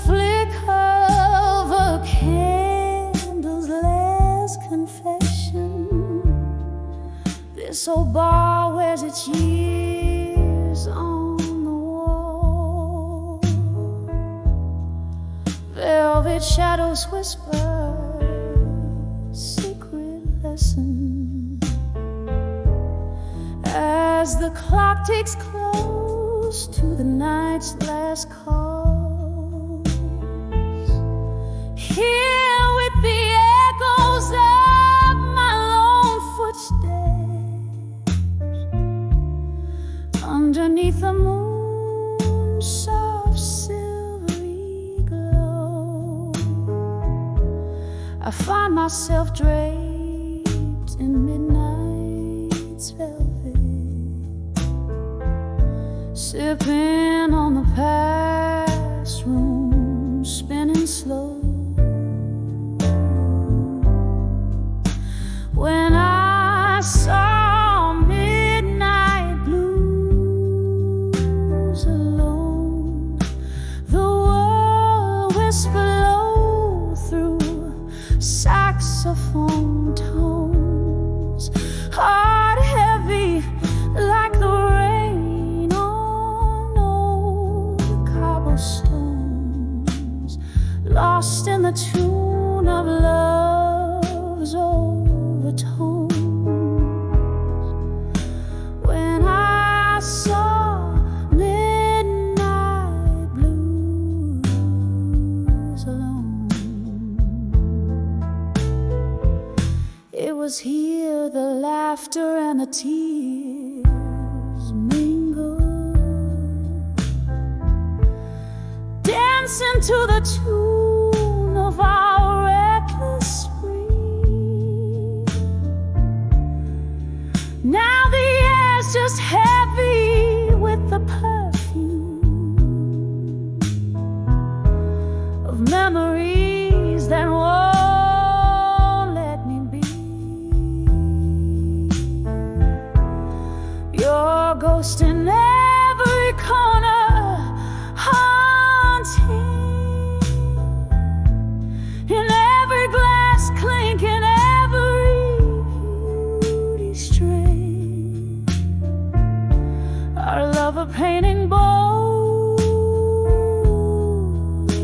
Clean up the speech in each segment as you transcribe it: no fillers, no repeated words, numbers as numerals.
flicker of a candle's last confession. This old bar wears its years on the wall. Velvet shadows whisper secret lesson as the clock takes close to the night's last calls. Here with the echoes of my lone footsteps underneath the moon's soft silvery glow, I find myself draped in midnight's velvet, sipping on the past room, spinning slow. When I saw midnight blues alone, the world whispered low through saxophone tones, heart heavy like the rain on old cobblestones, lost in the tune of love's overtones. When I saw midnight blues alone, it was here the laughter and the tears mingled, dancing to the tune of our reckless spree. Now the air's just heavy with the perfume of memories that won't let me be. Your ghost in every corner, haunting, in every glass clink, in every beauty stray. Our love a painting bold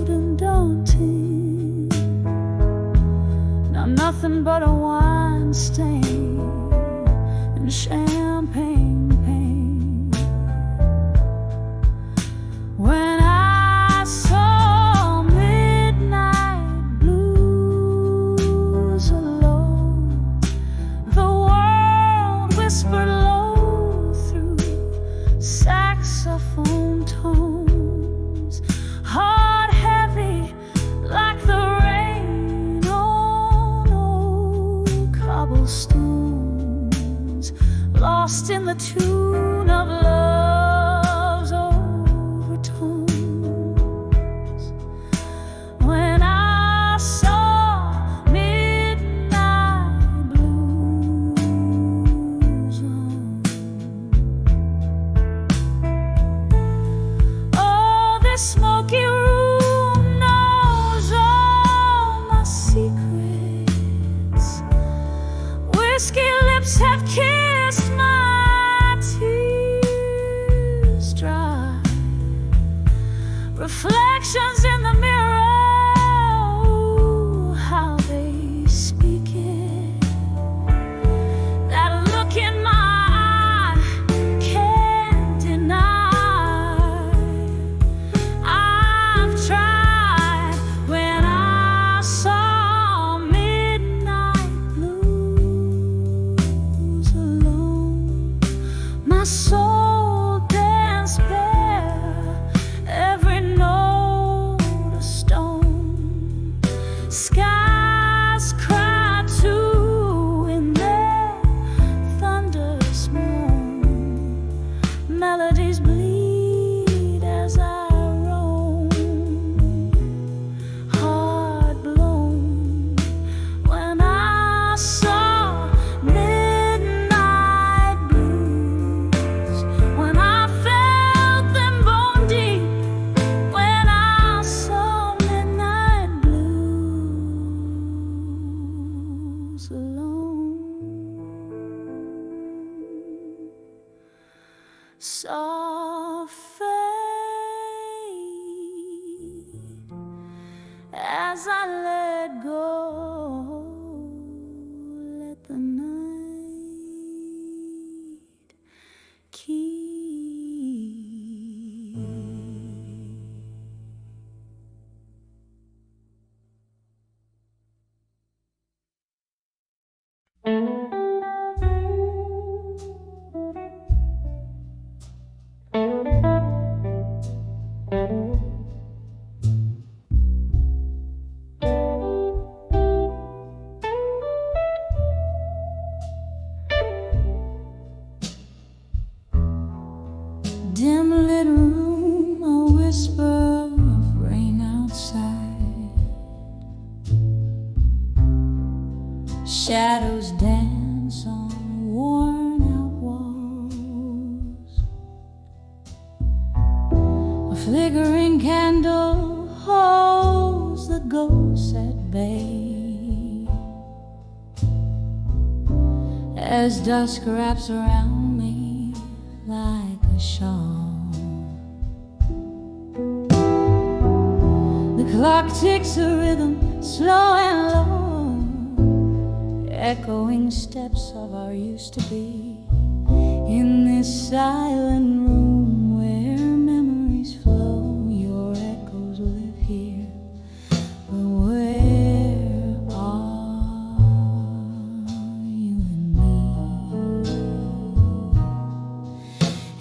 and daunting, now nothing but a wine stain and champagne pain. When I saw midnight blues alone, the world whispered low through saxophone tones, heart heavy like the rain on old cobblestones, lost in the tune of love's overtones. When I saw midnight blues on, oh, this smoky room knows all my secrets. Whiskey lips have kissed my tears dry. Reflections in the mirror, oh, how they speak it. That look in my eye can't deny. I've tried. When I saw midnight blues alone, my soul danced bare, every note a stone. Skies cried too in their thunderous moan. Melodies bleed as I roam, heart blown. When I saw midnight blues soft fade as I let go. Let the night keep. Dim lit room, a whisper of rain outside. Shadows dance on worn out walls. A flickering candle holds the ghosts at bay as dusk wraps around me like a shawl. The clock ticks a rhythm, slow and low, echoing steps of our used to be in this silent room where memories flow. Your echoes live here, but where are you and me?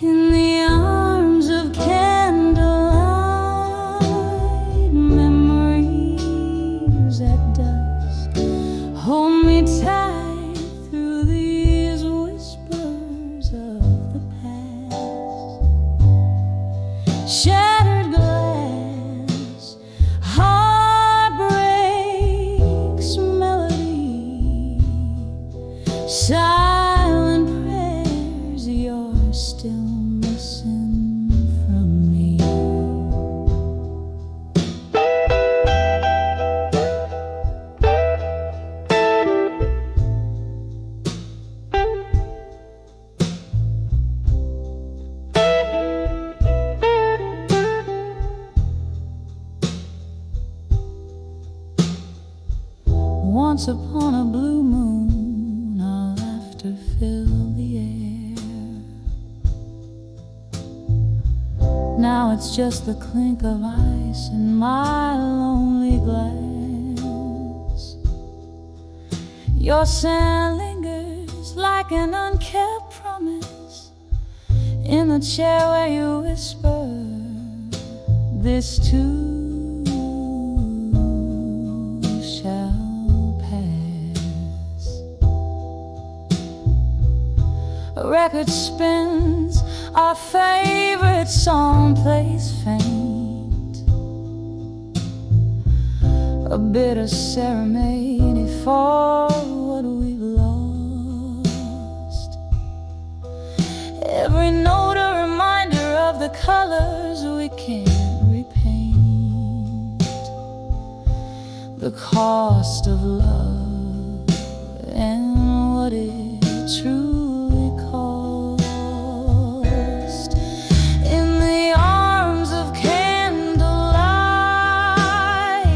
In the arms of candlelight, memories at dusk hold me tight through these whispers of the past. Shattered glass, heartbreak's melody, silent prayers you're still missing from me. Once upon a blue moon, our laughter filled the air. Now it's just the clink of ice in my lonely glass. Your scent lingers like an unkept promise in the chair where you whisper, this too shall pass. A record spins, our favorite song plays faint, a bitter serenade for what we've lost. Every note a reminder of the colors we can't repaint, the cost of love and what it truly cost. In the arms of candlelight,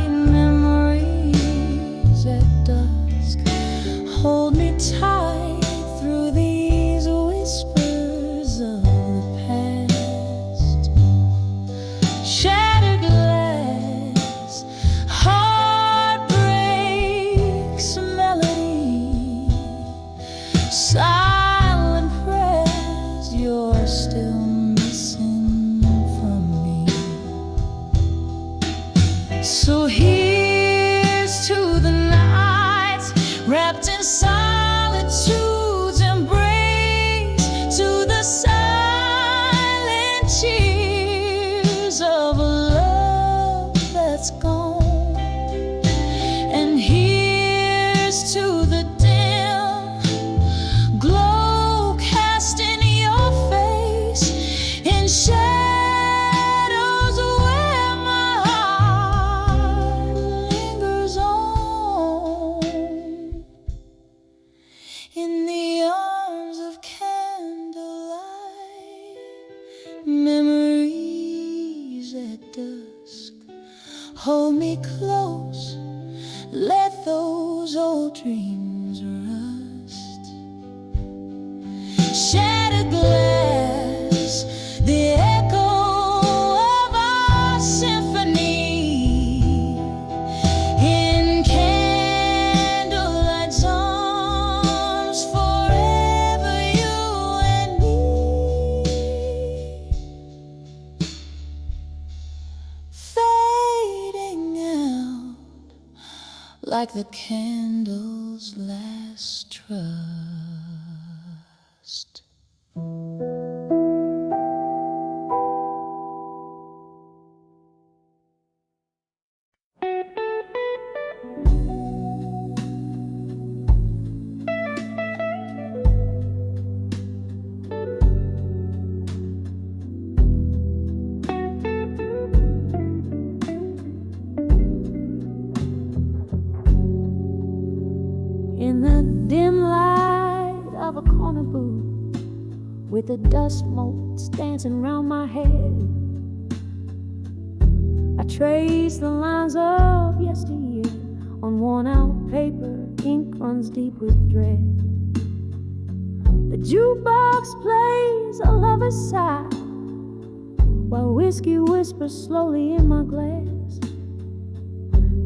memories at dusk hold me tight through these whispers of the past. Shattered glass, heartbreak's melody, hold me close, let those old dreams rust. Shattered glass, the echo of our symphony, in candlelight's arms, forever you and me. Fading out like the candle's last trust. In the dim light of a corner booth, with the dust motes dancing round my head, I trace the lines of yesteryear on worn-out paper. Ink runs deep with dread. The jukebox plays a lover's sigh, while whiskey whispers slowly in my glass.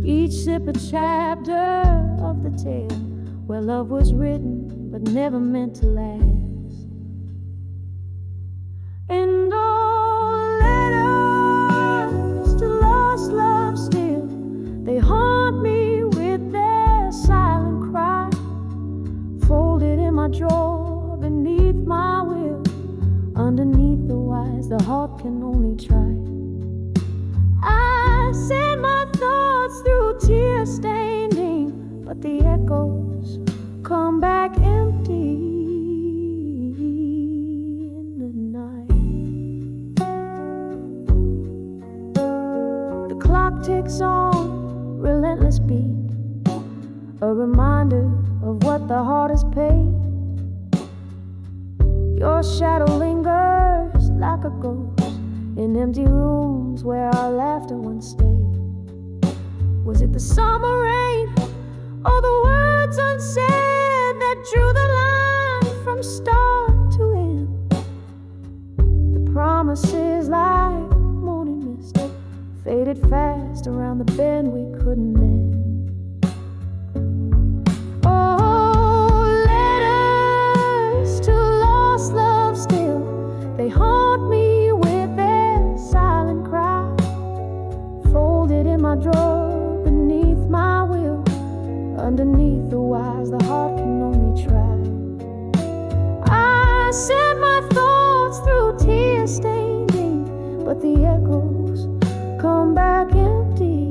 Each sip a chapter of the tale where love was written but never meant to last. And all letters to lost love still, they haunt me with their silent cry, folded in my drawer beneath my will. Underneath the wise, the heart can only try. I send my thoughts through tear-stained ink, but the echoes come back empty in the night. The clock ticks on, relentless beat, a reminder of what the heart has paid. Your shadow lingers like a ghost in empty rooms where our laughter once stayed. Was it the summer rain or the words unsaid that drew the line from start to end? The promises like morning mist faded fast around the bend we couldn't mend. Oh, letters to lost love still, they haunt me with their silent cry, folded in my drawer beneath my will. Underneath the wise, the heart can only try. I send my thoughts through tear-stained ink, but the echoes come back empty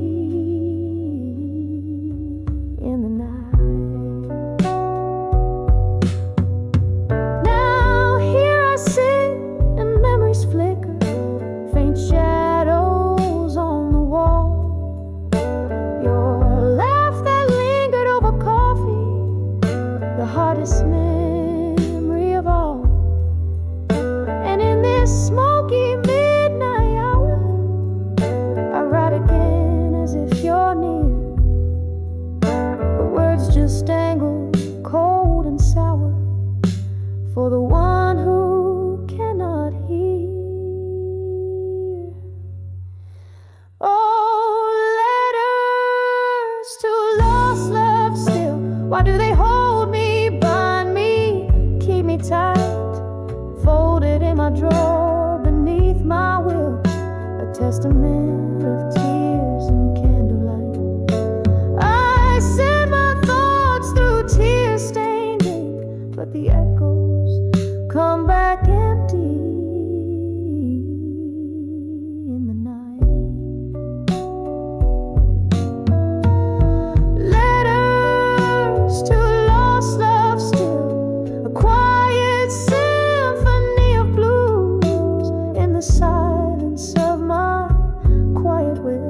in the night. Now here I sit and memories flicker, faint shadows on the wall. Your laugh that lingered over coffee, the hardest memory of all. And in this smoky midnight hour, I write again as if you're near. The words just dangle cold and sour for the one who cannot hear. Oh, letters to lost love still, why do they hold me, bind me, keep me tight, folded in my drawer beneath my will, a testament of tears and candlelight. I send my thoughts through tear-stained ink, but the echoes come back empty in the night. Letters to lost love still, a quiet symphony of blues in the silence of my quiet will.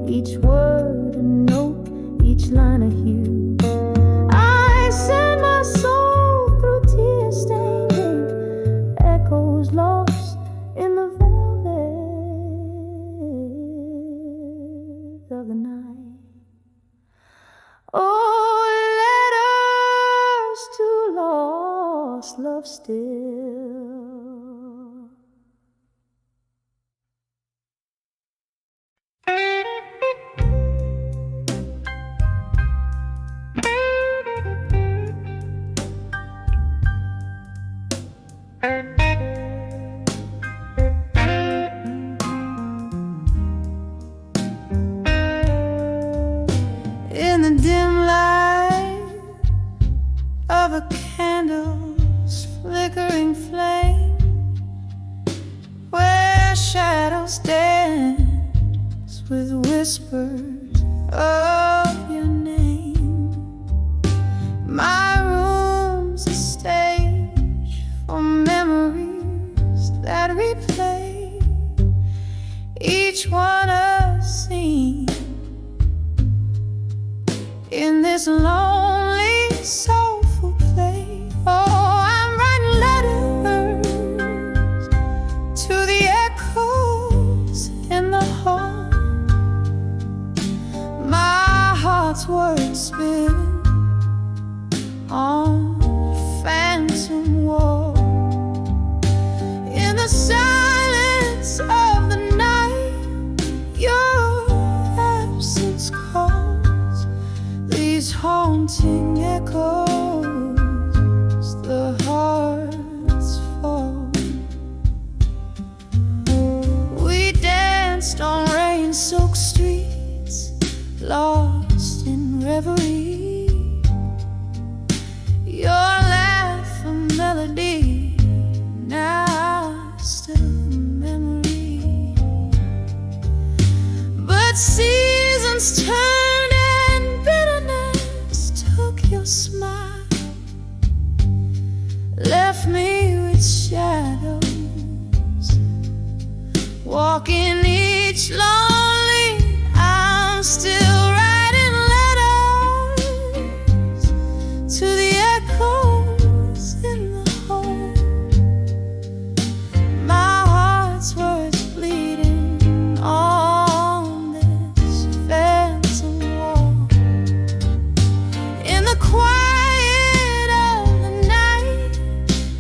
Each word a note, each line a hue. I send my soul through tears still. In the dim light of a candle's flickering flame, where shadows dance with whispers of your name, my room's a stage for memories that replay, each one a scene in this lonely, soulful place. Oh, I'm writing letters to the echoes in the hall. My heart's words spin on a phantom wall. In the silence of the night, your absence calls. These haunting echoes, the hearts fall. We danced on rain-soaked streets, lost in reverie. Your laugh a melody, now still a memory. But seasons turned and bitterness took your smile, left me with shadows, walking each lonely. I'm still writing letters to the echoes in the hall. My heart's words bleeding on this phantom wall. In the quiet of the night,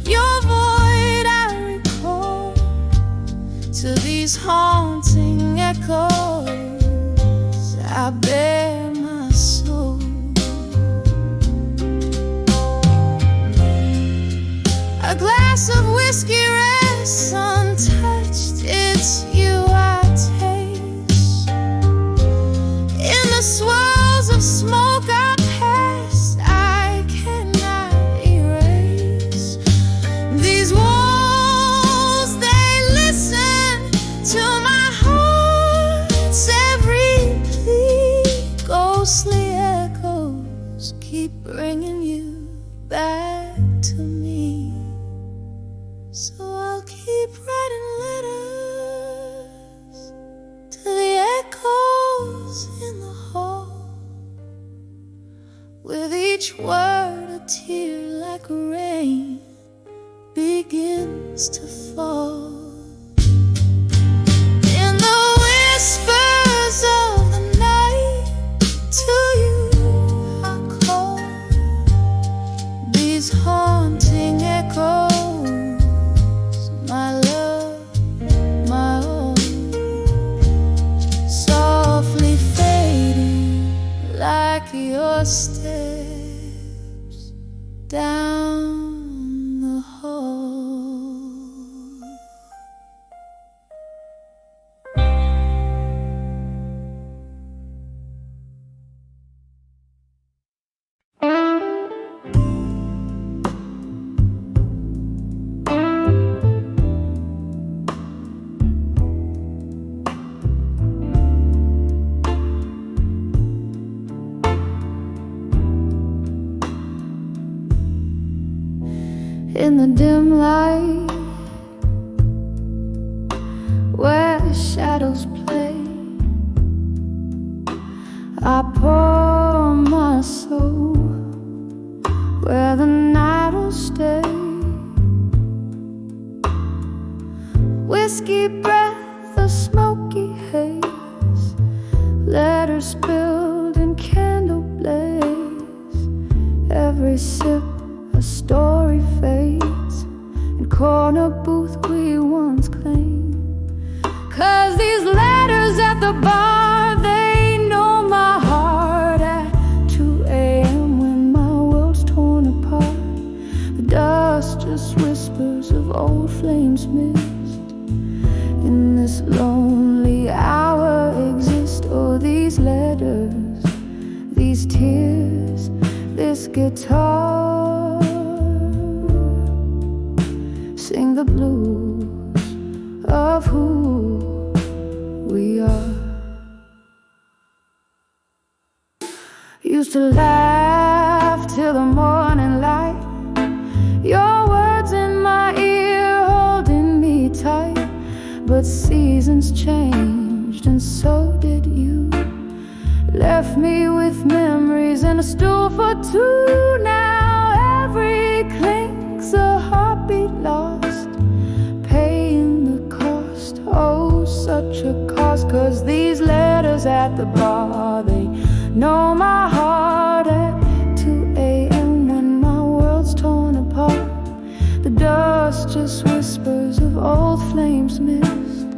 your void I recall. To these haunting echoes, I bear my soul. A glass of whiskey rests untouched, it's you I taste. In the swirls of smoke I pass, I cannot erase. These walls, they listen to my heart's every plea. Ghostly echoes keep bringing you back to me. So I'll keep writing letters to the echoes in the hall, with each word a tear like rain begins to fall. In the whispers of the night, to you I call. These haunting echoes, my love, my all, softly fading like your steps down the hall. In the dim light, where shadows play, I pour my soul where the night will stay. Whiskey breath, a smoky haze, letters spilled in candle blaze. Every sip a story fades, corner booth we once claimed. 'Cause these letters at the bar, they know my heart at 2 a.m. when my world's torn apart. The dust just whispers of old flames missed. In this lonely hour exist, oh, these letters, these tears, this guitar. Sing the blues of who we are. Used to laugh till the morning light, your words in my ear holding me tight. But seasons changed and so did you. Left me with memories and a stool for two. Now every clink's a heartbeat lost, paying the cost. Oh, such a cost. 'Cause these letters at the bar, they know my heart at 2 a.m. when my world's torn apart. The dust just whispers of old flames missed.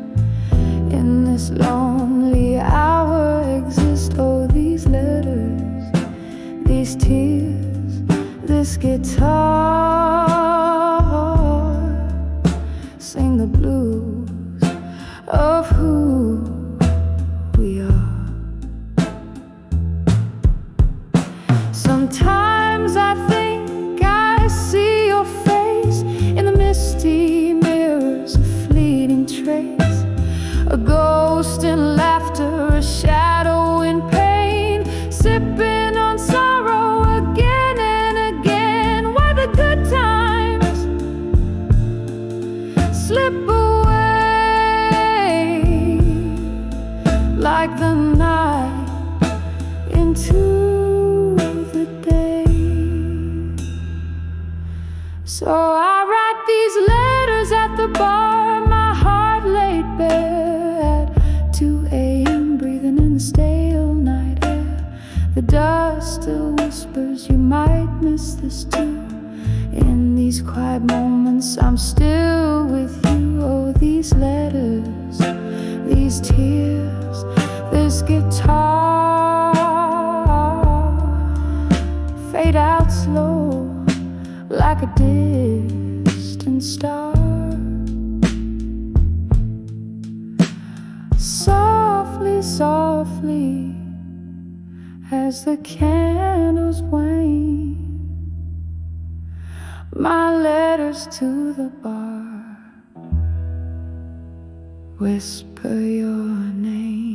In this lonely hour exist, oh, these letters, these tears, this guitar. Sing the blues of who we are. Sometimes I think I see your face in the misty mirrors, a fleeting trace, a ghost in laughter, a shadow in pain, sipping on sorrow again and again. Why the good times slip away like the night into the day. So I write these letters at the bar, my heart laid bare at 2 a.m. breathing in the stale night air. The dust still whispers you might miss this too. In these quiet moments I'm still with you. Oh, these letters, these tears, this guitar fade out slow like a distant star. Softly, softly, as the candles wane, my letters to the bar whisper your name.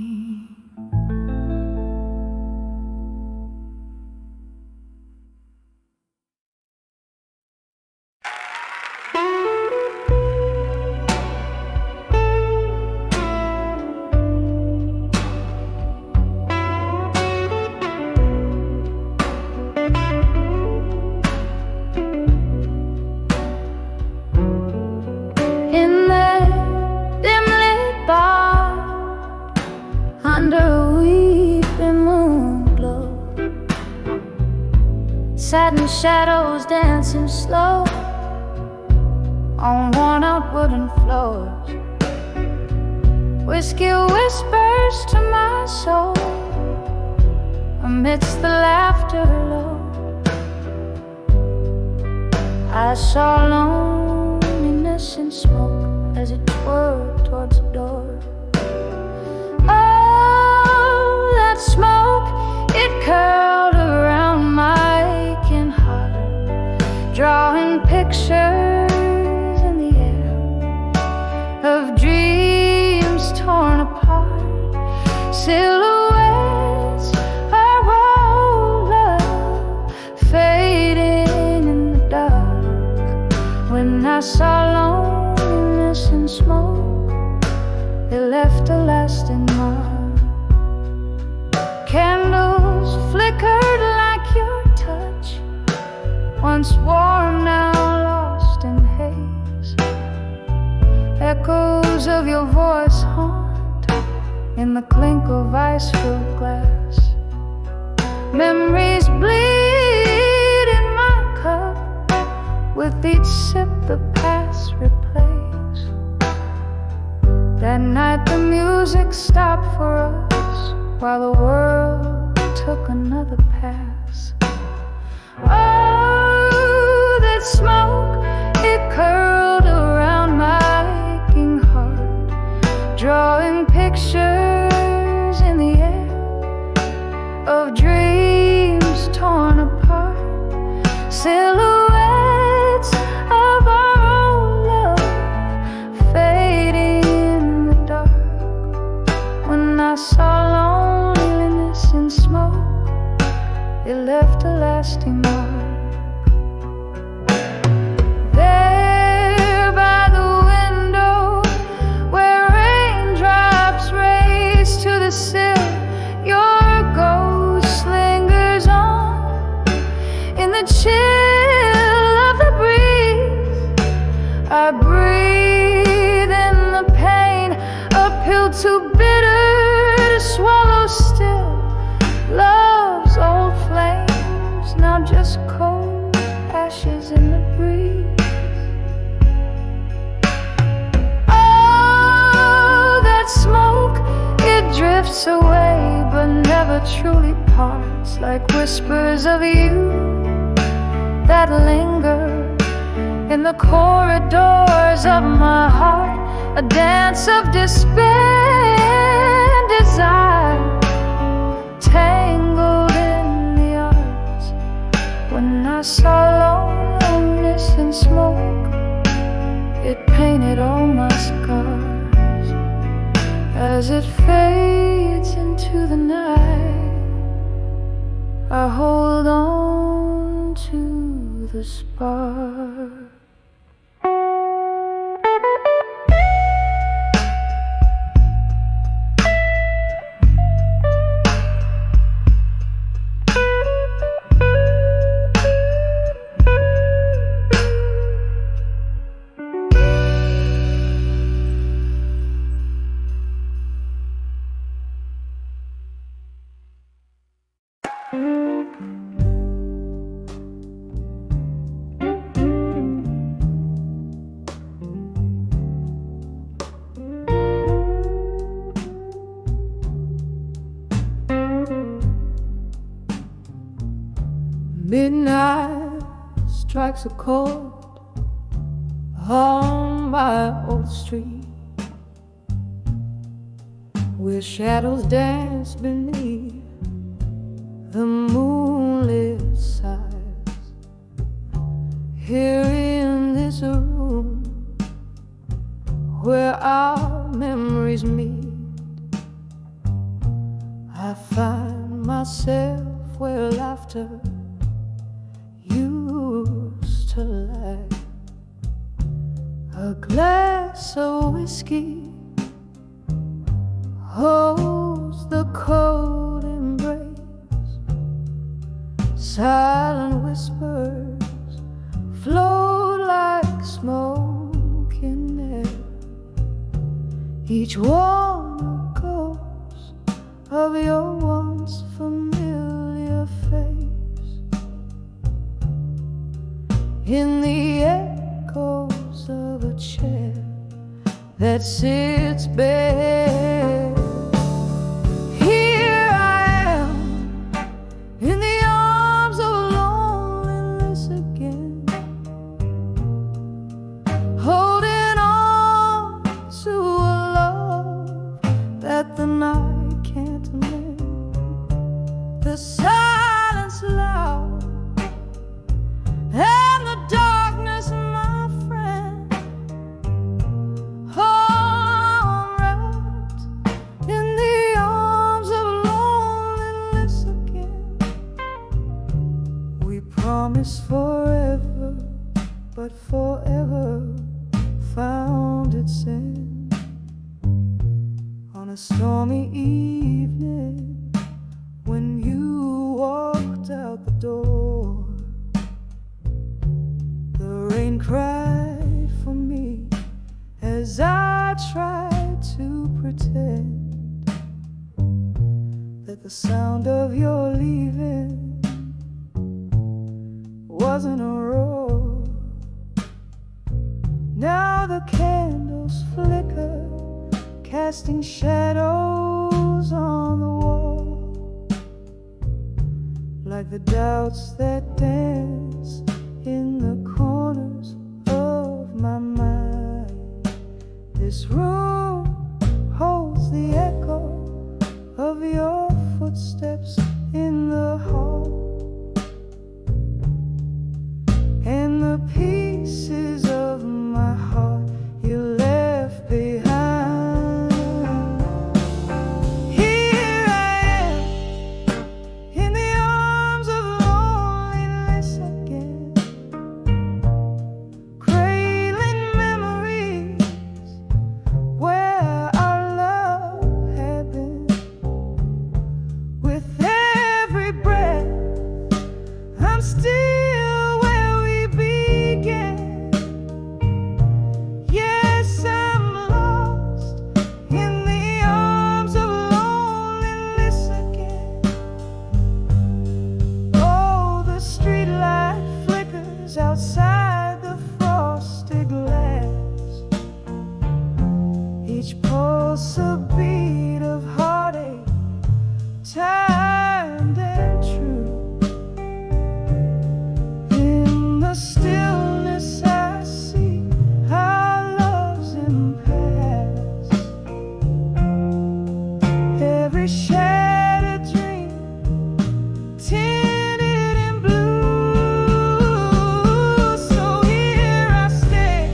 Satin shadows dancing slow on worn-out wooden floors. Whiskey whispers to my soul amidst the laughter low. I saw loneliness in smoke as it twirled towards the door. Oh, that smoke, it curled around my aching heart, drawing pictures in the air of dreams torn apart, silhouettes of old love fading in the dark. When I saw loneliness and smoke, it left a lasting mark. Candles flickered like your touch, once warm, now lost in haze. Echoes of your voice haunt in the clink of ice-filled glass. Memories bleed in my cup, with each sip the past night the music stopped for us while the world took another pass. Oh, that smoke, it curled around my aching heart, drawing pictures in the air of dreams torn apart, silhouettes of our own love fading in the dark. When I saw loneliness in smoke, it left a lasting mark. There by the window where raindrops race to the sill, your ghost lingers on in the chill of the breeze. I breathe in the pain, a pill too bitter to swallow still. Love's old flames, now just cold ashes in the breeze. Oh, that smoke, it drifts away but never truly parts, like whispers of you that linger in the corridors of my heart, a dance of despair and desire, tangled in the arts. When I saw loneliness in smoke, it painted all my scars. As it fades into the night, I hold on to the spark. Midnight strikes a chord on my old street, where shadows dance beneath the moonlit sighs. Here in this room where our memories meet, I find myself where laughter used to lie. A glass of whiskey holds the cold embrace. Silent whispers float like smoke in air, each one a ghost of your once familiar face. In the echoes of a chair that sits bare, here I am in the arms of loneliness again, holding on to a love that the night can't mend. The silence loud and the darkness, my friend, oh, wrapped in the arms of loneliness again. We promised forever, but forever found its end on a stormy evening when you walked out the door. The rain cried for me as I tried to pretend that the sound of your leaving wasn't a roar. Now the candles flicker, casting shadows on the wall, like the doubts that dance in the corners of my mind. This room holds the echo of your footsteps in the hall, and the pieces of my heart you left behind. Here I am in the arms of loneliness again, cradling memories where our love had been. With every breath I'm still where we began. Yes, I'm lost in the arms of loneliness again. Oh, the streetlight flickers outside the frosted glass, each pulse a beat of heartache, timed and true. In the stillness I see our love's impasse, every shattered dream tinted in blue. So here I stay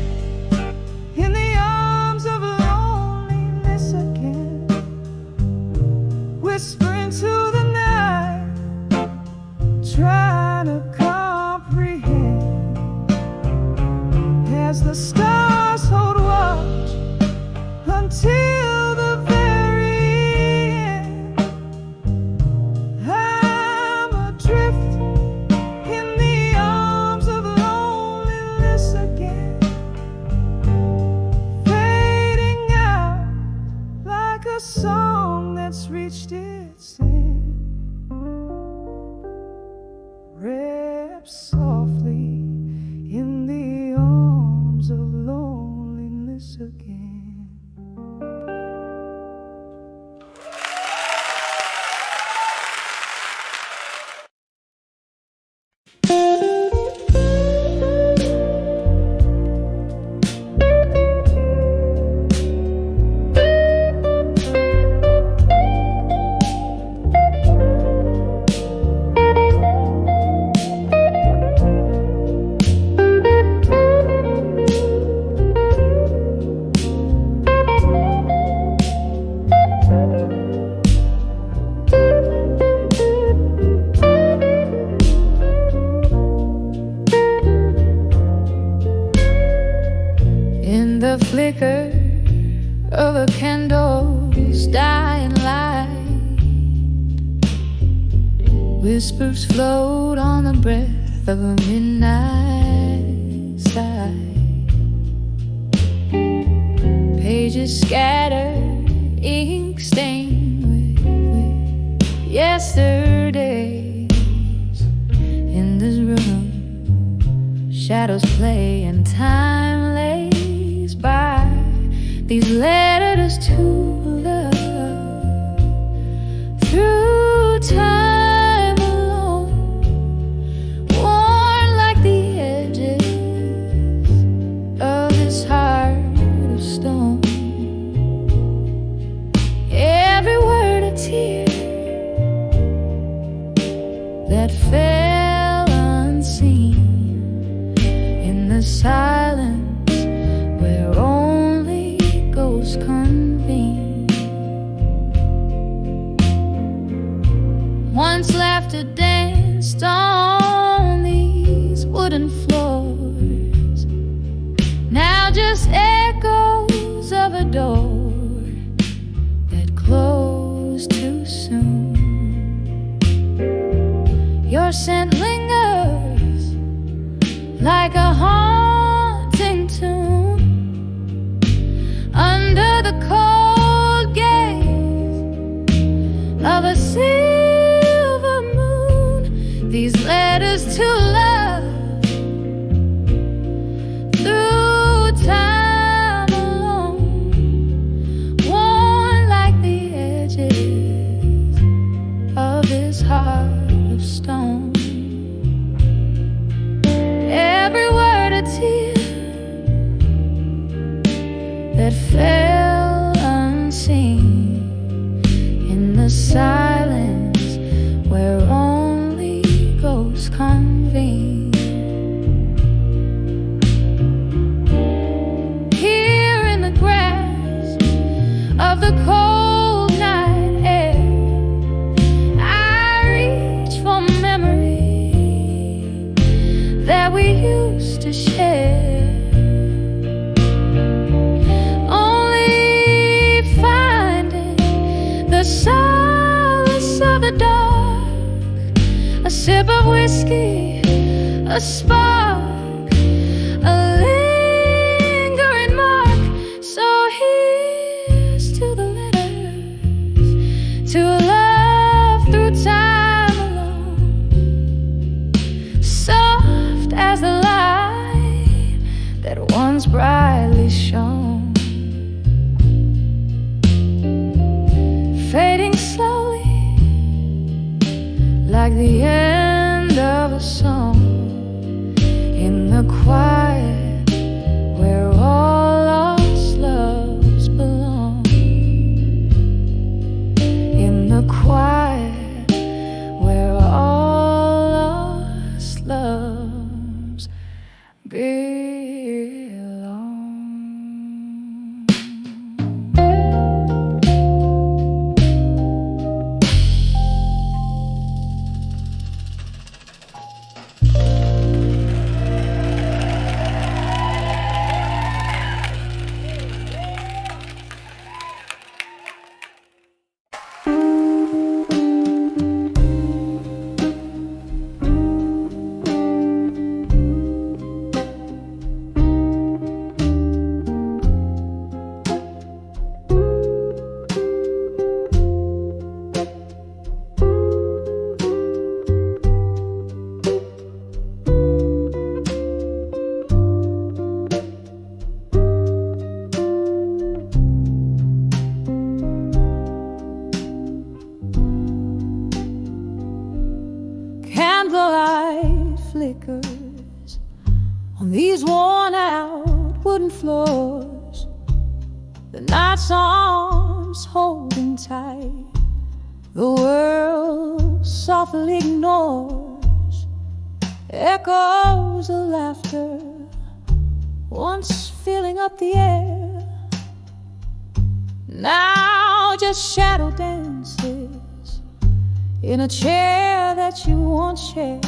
in the arms of loneliness again, whispering to the night, trying to comprehend as the stars hold watch until the very end. I'm adrift in the arms of loneliness again, fading out like a song that's reached its end. Wrapped softly in the arms of loneliness again. In the flicker of a candle's dying light, whispers float on the breath of a midnight sigh. Pages scattered, ink stained with yesterdays. In this room, shadows play and time lays by. These letters to love through time alone, worn like the edges of this heart of stone. Every word a tear that fell unseen in the silence where only ghosts convene. Once laughter danced on these wooden floors, now just echoes of a door that closed too soon. Your scent lingers like a haunting tune under the cold gaze of a silver moon. These letters to love through time alone, that fell unseen in the silence where only ghosts convene. Here in the grasp of the cold night air, I reach for memory that we used to share. The solace of the dark, a sip of whiskey, a spark, a lingering mark. So here's to the letters, to a love through time alone, soft as the light that once brightly shone. Fading slowly, like the end of a song, in the quiet where all lost loves belong. In the quiet where all lost loves belong. Candlelight flickers on these worn out wooden floors, the night's arms holding tight, the world softly ignores echoes of laughter once filling up the air, now just shadow dances in a chair that you once shared.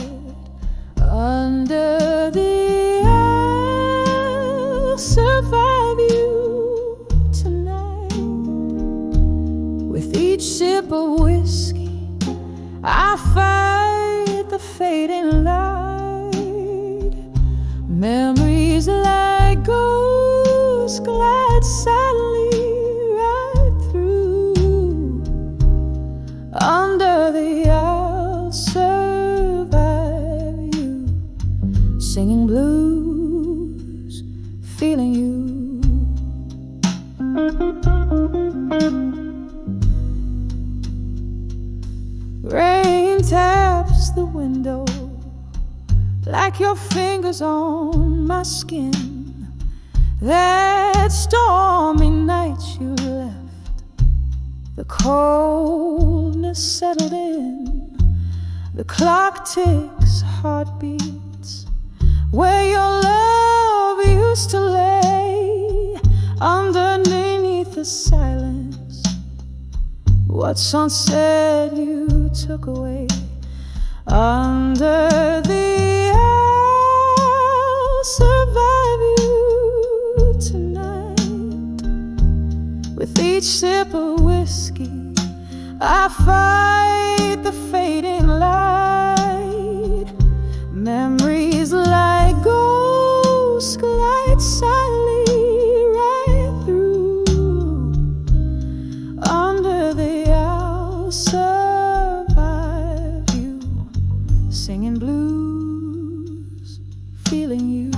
Under the I'll survive you tonight. With each sip of whiskey, I fight the fading light. Memories like ghosts glide sadly right through. Under the I'll survive you, singing blues, feeling you. Rain taps the window like your fingers on my skin. That stormy night you left, the coldness settled in. The clock ticks, heartbeats, where your love used to lay. Underneath the silence, what's unsaid you took away. Under the I'll survive you tonight. With each sip of whiskey, I fight the fading light. Memories like ghosts glide silently right through. Under the I'll survive you, singing blues, feeling you.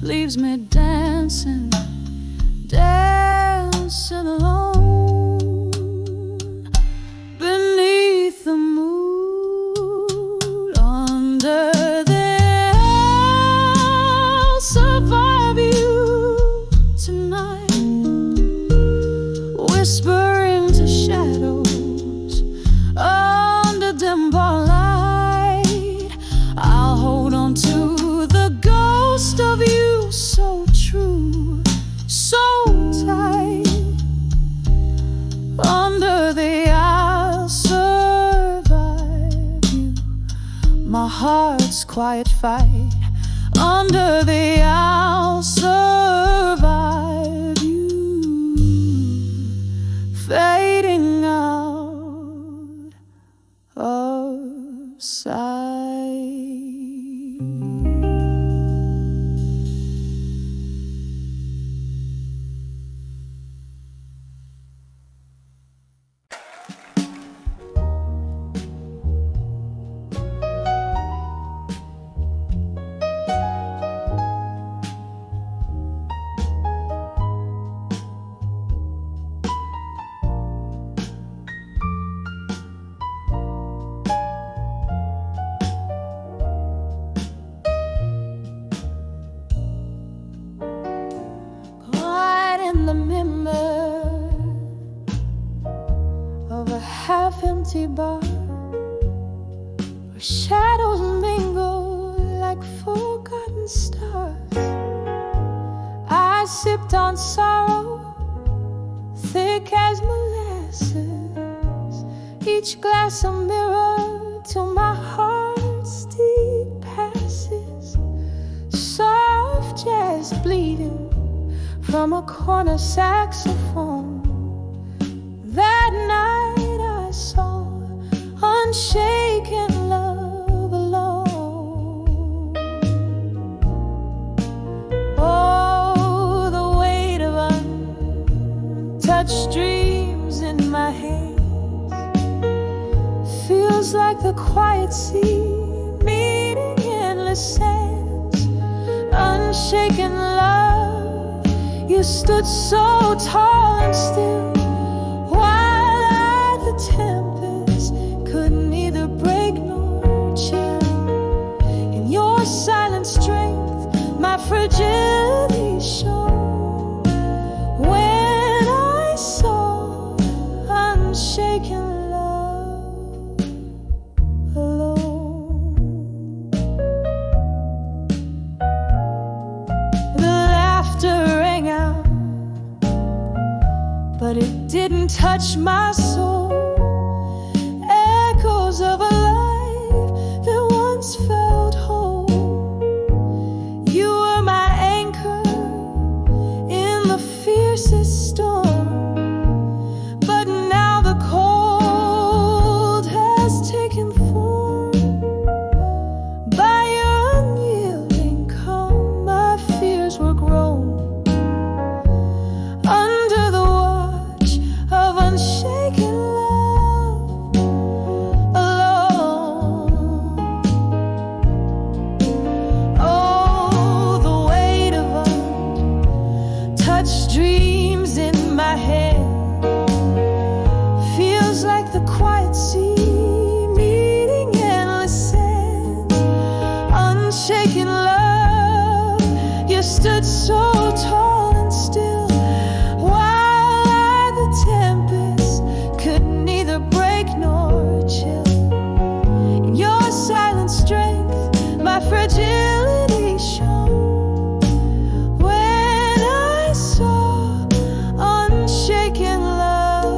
leaves me dancing, dancing alone beneath the moon. Under the I'll survive you tonight, whispering to shadows under dim light. I'll hold on to the ghost of you, so true, so tight. Under the I'll survive you, my heart's quiet fight. Under the I'll survive you, fading out of sight. Half-empty bar where shadows mingle like forgotten stars. I sipped on sorrow, thick as molasses, each glass a mirror till my heart's deep passes. Soft jazz bleeding from a corner saxophone. That night I saw unshaken love alone. Oh, the weight of untouched dreams in my hands feels like the quiet sea meeting endless sands. Unshaken love, you stood so tall and still, tempest could neither break nor chill. In your silent strength, my fragility shone. When I saw unshaken love alone, the laughter rang out, but it didn't touch my soul. Of a life that once felt whole. You were my anchor in the fiercest storm, but now the cold has taken form. By your unyielding calm, my fears were grown. Under the watch of unshaken love, dreams in my head feels like the quiet sea meeting endless sands. Unshaken love, you stood so tall and still, while the tempest could neither break nor chill. In your silent strength, my fragility shone. Unshaken love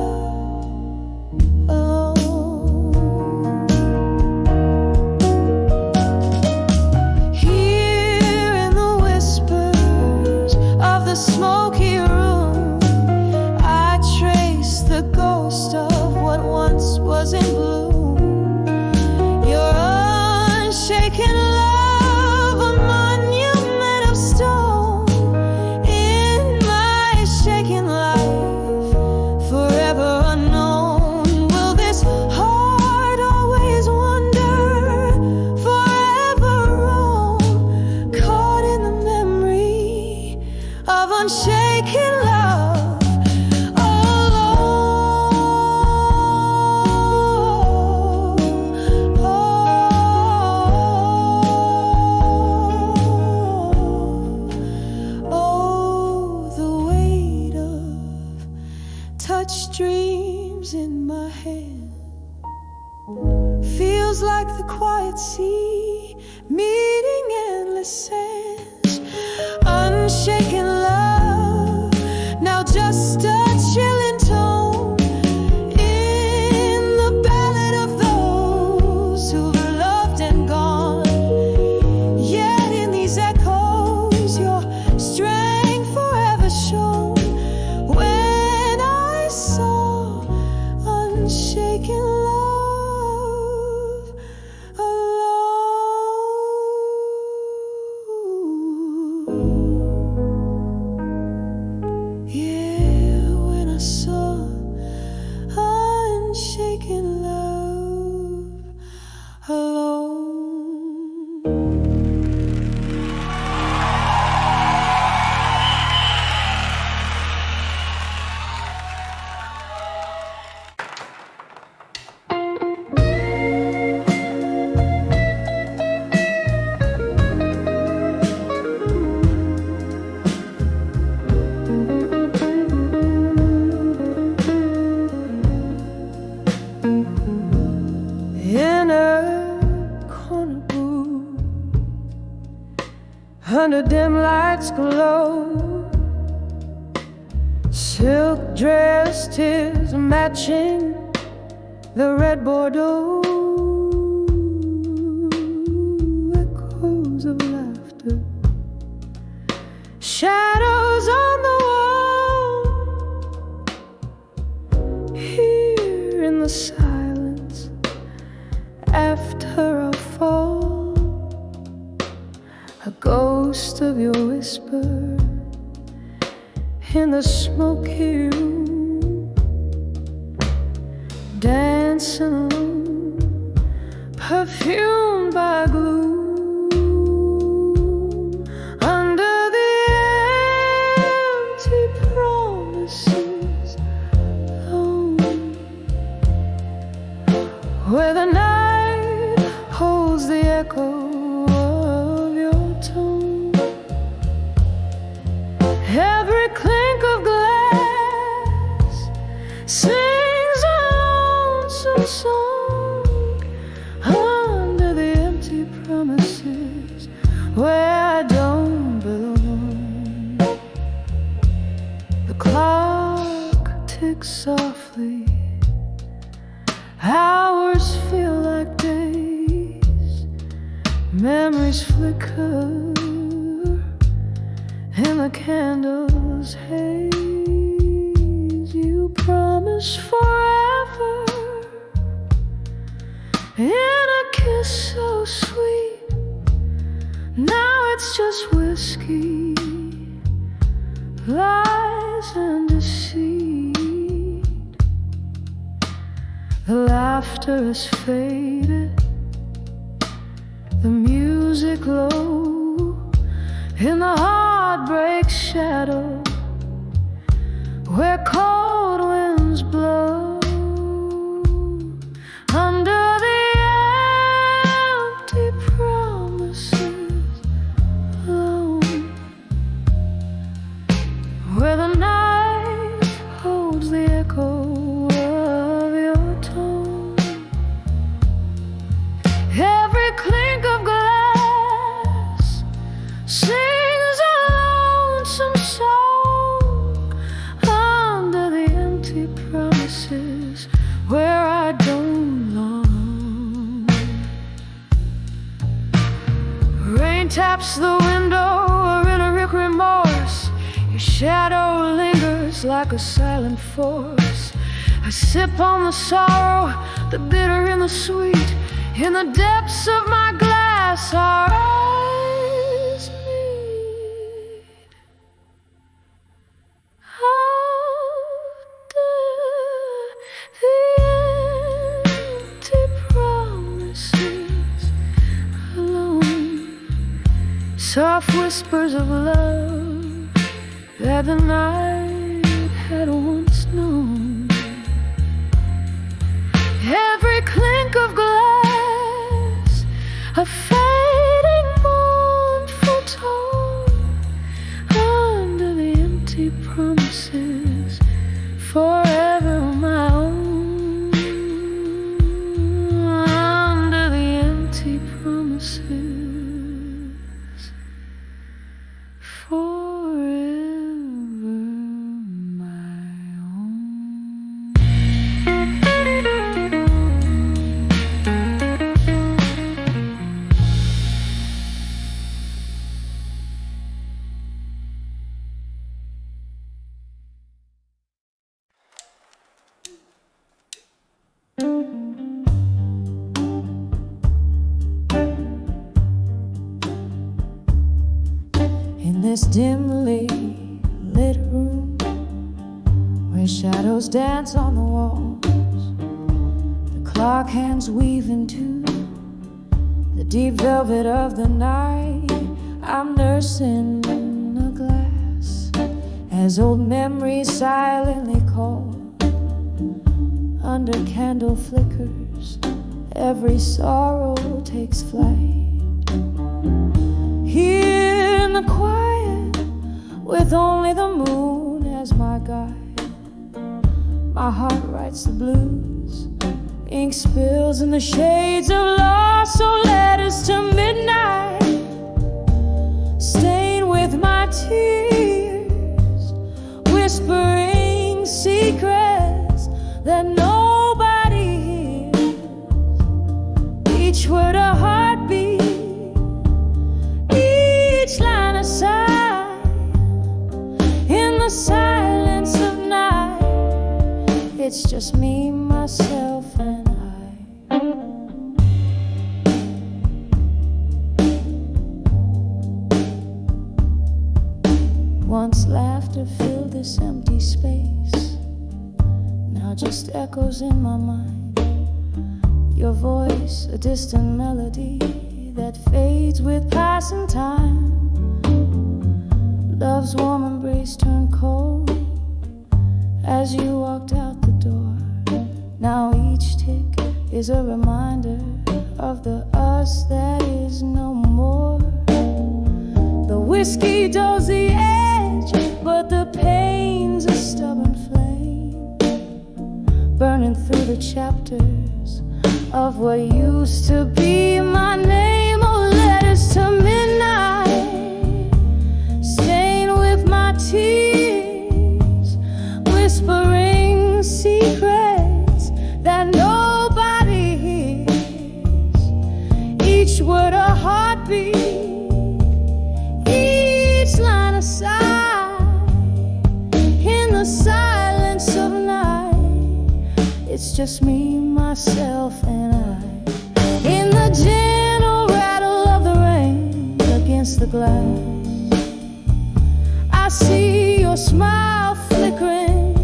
alone. Here in the whispers unshaken love. Dreams in my hand feels like the quiet sea meeting endless sands. Unshaken love, now just a chilling tone in the ballad of those who've loved and gone. Yet in these echoes, your strength forever shone. Unshaken love alone. Yeah, when I saw unshaken love alone. Under dim lights glow, silk dress tears matching the red Bordeaux. Echoes of laughter, shadows on the wall. Here in the silence after a fall, a ghost of your whisper in the smoky room, dancing alone, perfumed by gloom, under the empty promises alone, where the night holds the echo. Every clink of glass sings a lonesome song under the empty promises where I don't belong. The clock ticks softly, hours feel like days, memories flicker in the candles haze. You promise forever in a kiss so sweet. Now it's just whiskey, lies and deceit. The laughter is faded, the music low in the heartbreak shadow, where cold winds blow under the empty promises alone, where the night holds the echo of your tone. Every clink of glass sings a lonesome song under the empty promises where I don't belong. Rain taps the window, a rhetoric remorse. Your shadow lingers like a silent force. I sip on the sorrow, the bitter and the sweet. In the depths of my glass, our eyes meet. After the empty promises alone, soft whispers of love that the night had once known. Every clink of glass, a fading mournful tone, under the empty promises, forever my own. Under the empty promises, forever my own. In this dimly lit room, where shadows dance on the walls, the clock hands weave into the deep velvet of the night. I'm nursing a glass as old memories silently call. Under candle flickers, every sorrow takes flight. Here in the quiet, with only the moon as my guide, my heart writes the blues. Ink spills in the shades of loss, so letters to midnight stain with my tears, whispering secrets that nobody hears. Each word a heartbeat, each line a sigh. In the silence of night, it's just me, myself, and I. Once laughter filled this empty space, now just echoes in my mind. Your voice, a distant melody that fades with passing time. Love's warm embrace turned cold as you walked out the door. Now each tick is a reminder of the us that is no more. The whiskey dulls the edge, but the pain's a stubborn flame, burning through the chapters of what used to be my name. Oh, letters to midnight, stained with my tears, whispering secrets that nobody hears. Each word a heartbeat, each line a sigh. In the silence of night, it's just me, myself, and I. In the gentle rattle of the rain against the glass, I see your smile flickering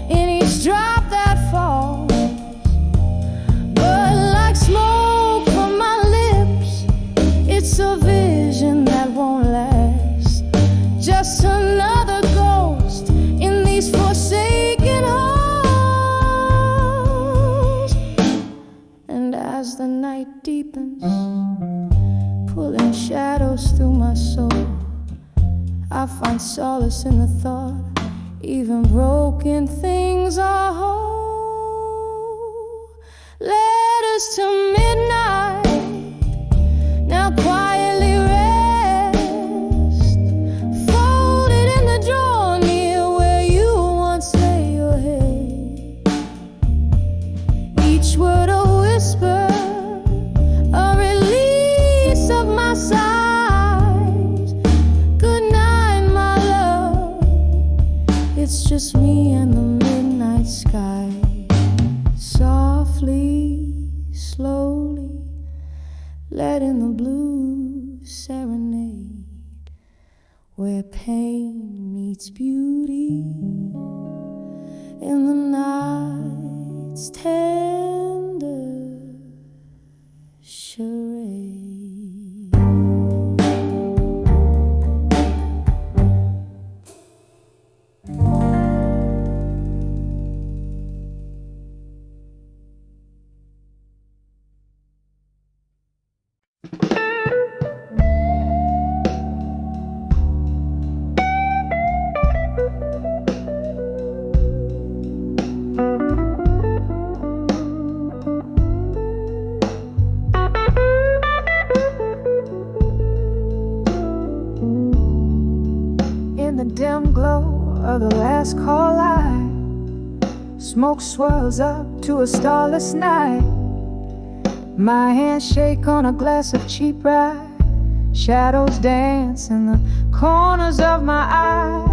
in each drop that falls. But like smoke from my lips, it's a vision that won't last. Just another ghost in these forsaken halls. And as the night deepens, pulling shadows through my soul, I find solace in the thought even broken things are whole. Letters to midnight now quietly rest, folded in the drawer near where you once lay your head. Each word a whisper, a release of my sighs. Good night, my love, it's just me and the midnight sky. Softly, slowly, letting the blues serenade, where pain meets beauty in the night's tender charade. dim glow of the last call light. Smoke swirls up to a starless night. My hands shake on a glass of cheap rye. Shadows dance in the corners of my eyes.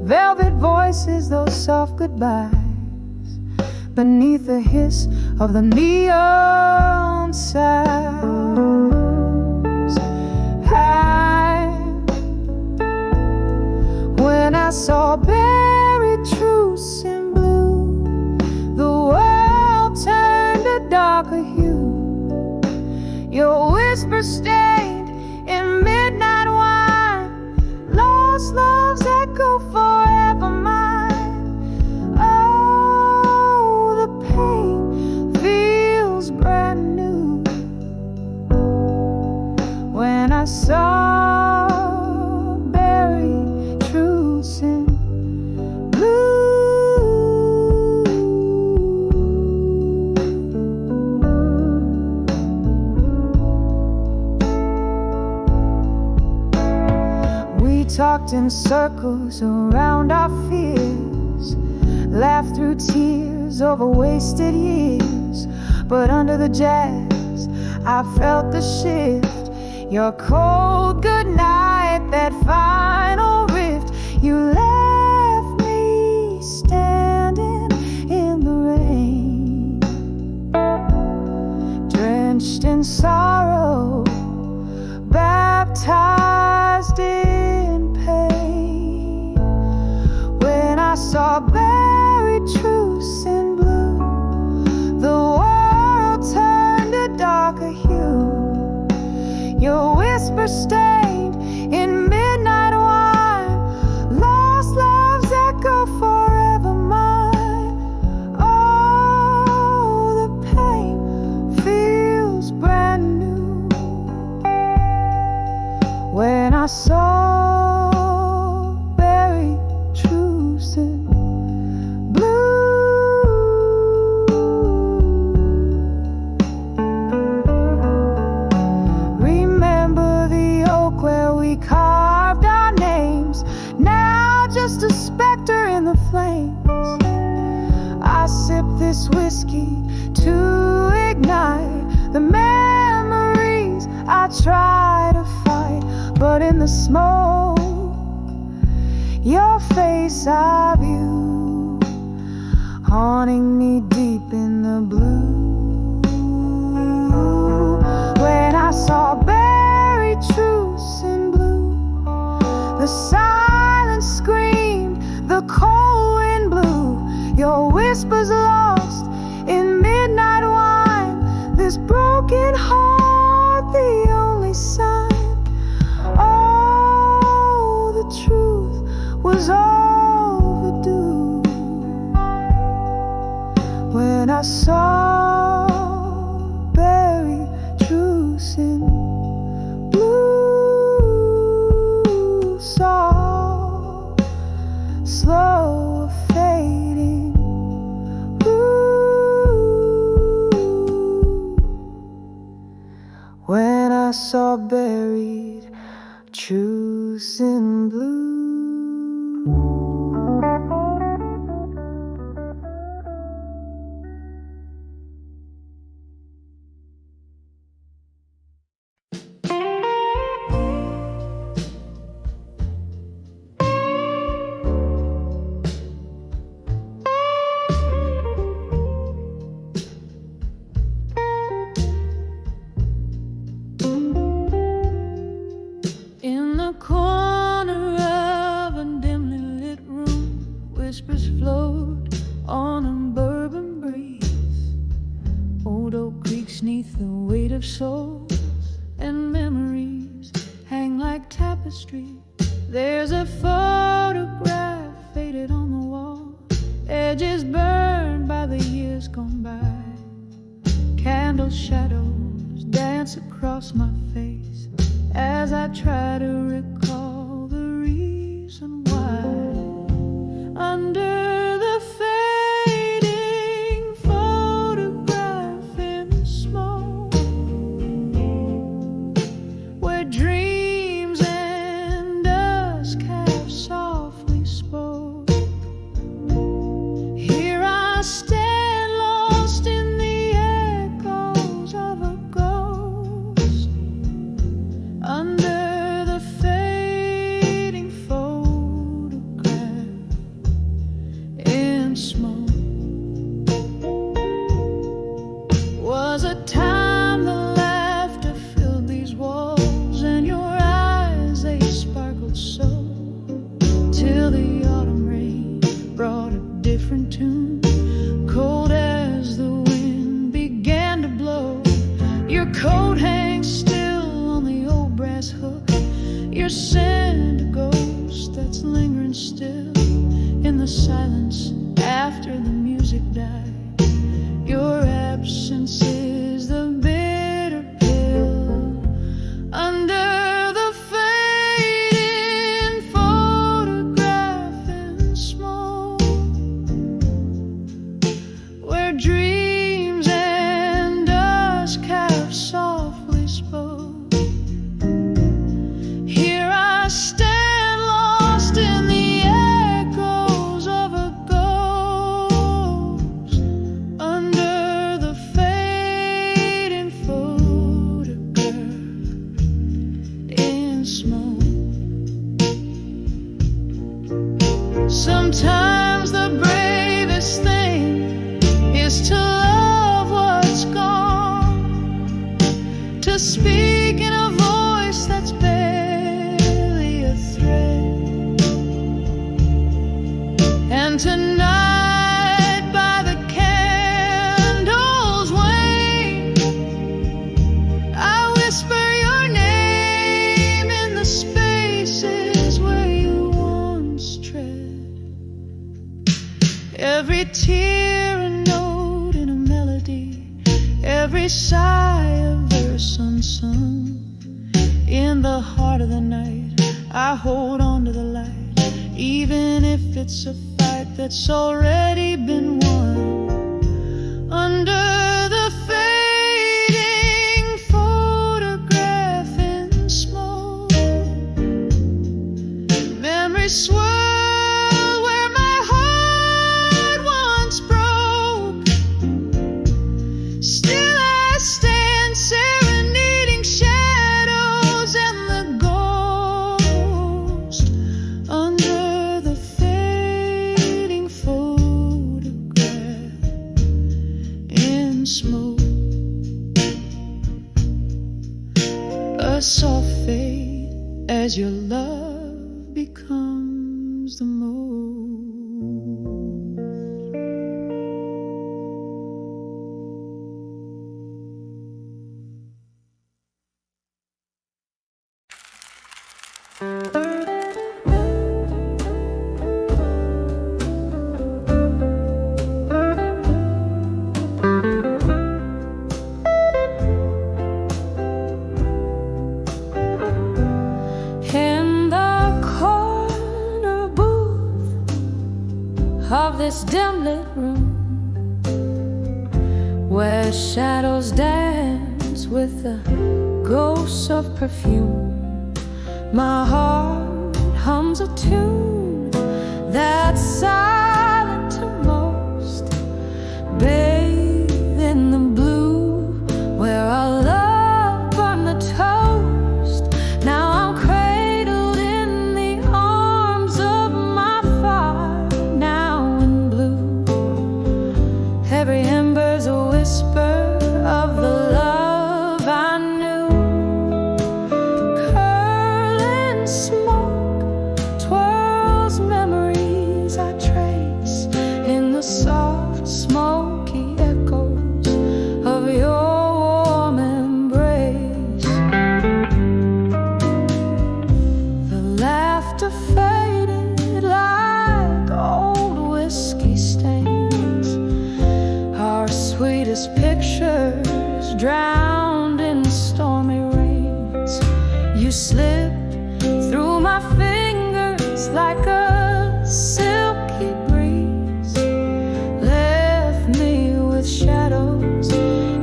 Velvet voices, those soft goodbyes, beneath the hiss of the neon signs. When I saw buried truths in blue, the world turned a darker hue. Your whisper stained in midnight wine. Lost loves echo forever mine. Oh, the pain feels brand new. When I saw buried truths in talked in circles around our fears, laughed through tears over wasted years. But under the jazz, I felt the shift. Your cold goodnight, that final rift. You left me standing in the rain, drenched in sorrow, baptized in pain. When I saw buried truths in blue, the world turned a darker hue. Your whisper stained in midnight wine. Lost loves echo forever mine. Oh, the pain feels brand new. When I saw buried truths in carved our names, now just a specter in the flames. I sip this whiskey to ignite the memories I try to fight, but in the smoke, your face I view, haunting me deep in the blue. When I saw buried truths in blue, the silence screamed, the cold wind blew. Your whispers lost in midnight wine. This broken heart, the only sign. Oh, the truth was overdue. When I saw buried truths in saw slow fading blue. When I saw buried truths in blue. In the corner of a dimly lit room, whispers float on a bourbon breeze. Old oak creaks neath the weight of souls, and memories hang like tapestry. There's a photograph faded on the wall, edges burned by the years gone by. Candle shadows dance across my face as I try to recall the reason why. Under the fading photograph in smoke, where dreams and dusk sparkled so, till the autumn rain brought a different tune. Cold as the wind began to blow, your coat hangs still on the old brass hook. Your scent, a ghost that's lingering still in the silence after the music died. Your absence is the bitter pill under the fading photograph in smoke, where dreams and dusk have softly spoke. Here I stand lost in the echoes of a ghost under the fading photograph in smoke. Sometimes the bravest thing is to love what's gone, to speak in a voice that's barely a thread. And tonight by the candle's wane, I whisper your name in the spaces where you once tread. Every tear a note in a melody, every sigh a verse unsung. In the heart of the night, I hold on to the light, even if it's a fight that's already been won. Under the fading photograph in smoke, memories swirl where my heart once broke. Still I stand serenading shadows and the ghost under the fading photograph in smoke. A soft fade as your love becomes the most. In the corner booth of this dim lit room, where shadows dance with the ghosts of perfume, my heart hums a tune that's silent to most, bathed in the blue where our love burned the toast. Now I'm cradled in the arms of my fire, now in blue. Every ember's a whisper of the love I knew. Curling smoke twirls memories I trace in the soft, smoky echoes of your warm embrace. The laughter faded like old whiskey stains, our sweetest pictures drowned in stormy rains. You slipped through my fingers like a silky breeze, left me with shadows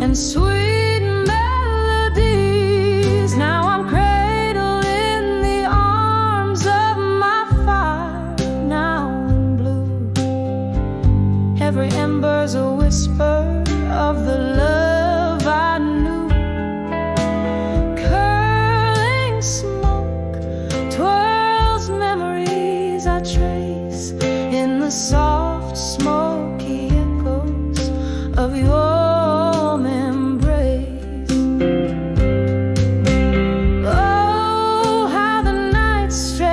and sweet melodies. Now I'm cradled in the arms of my fire, now in blue. Every ember's a whisper of the love I knew. Curling smoke twirls memories I trace in the soft, smoky echoes of your warm embrace. Oh, how the night stretches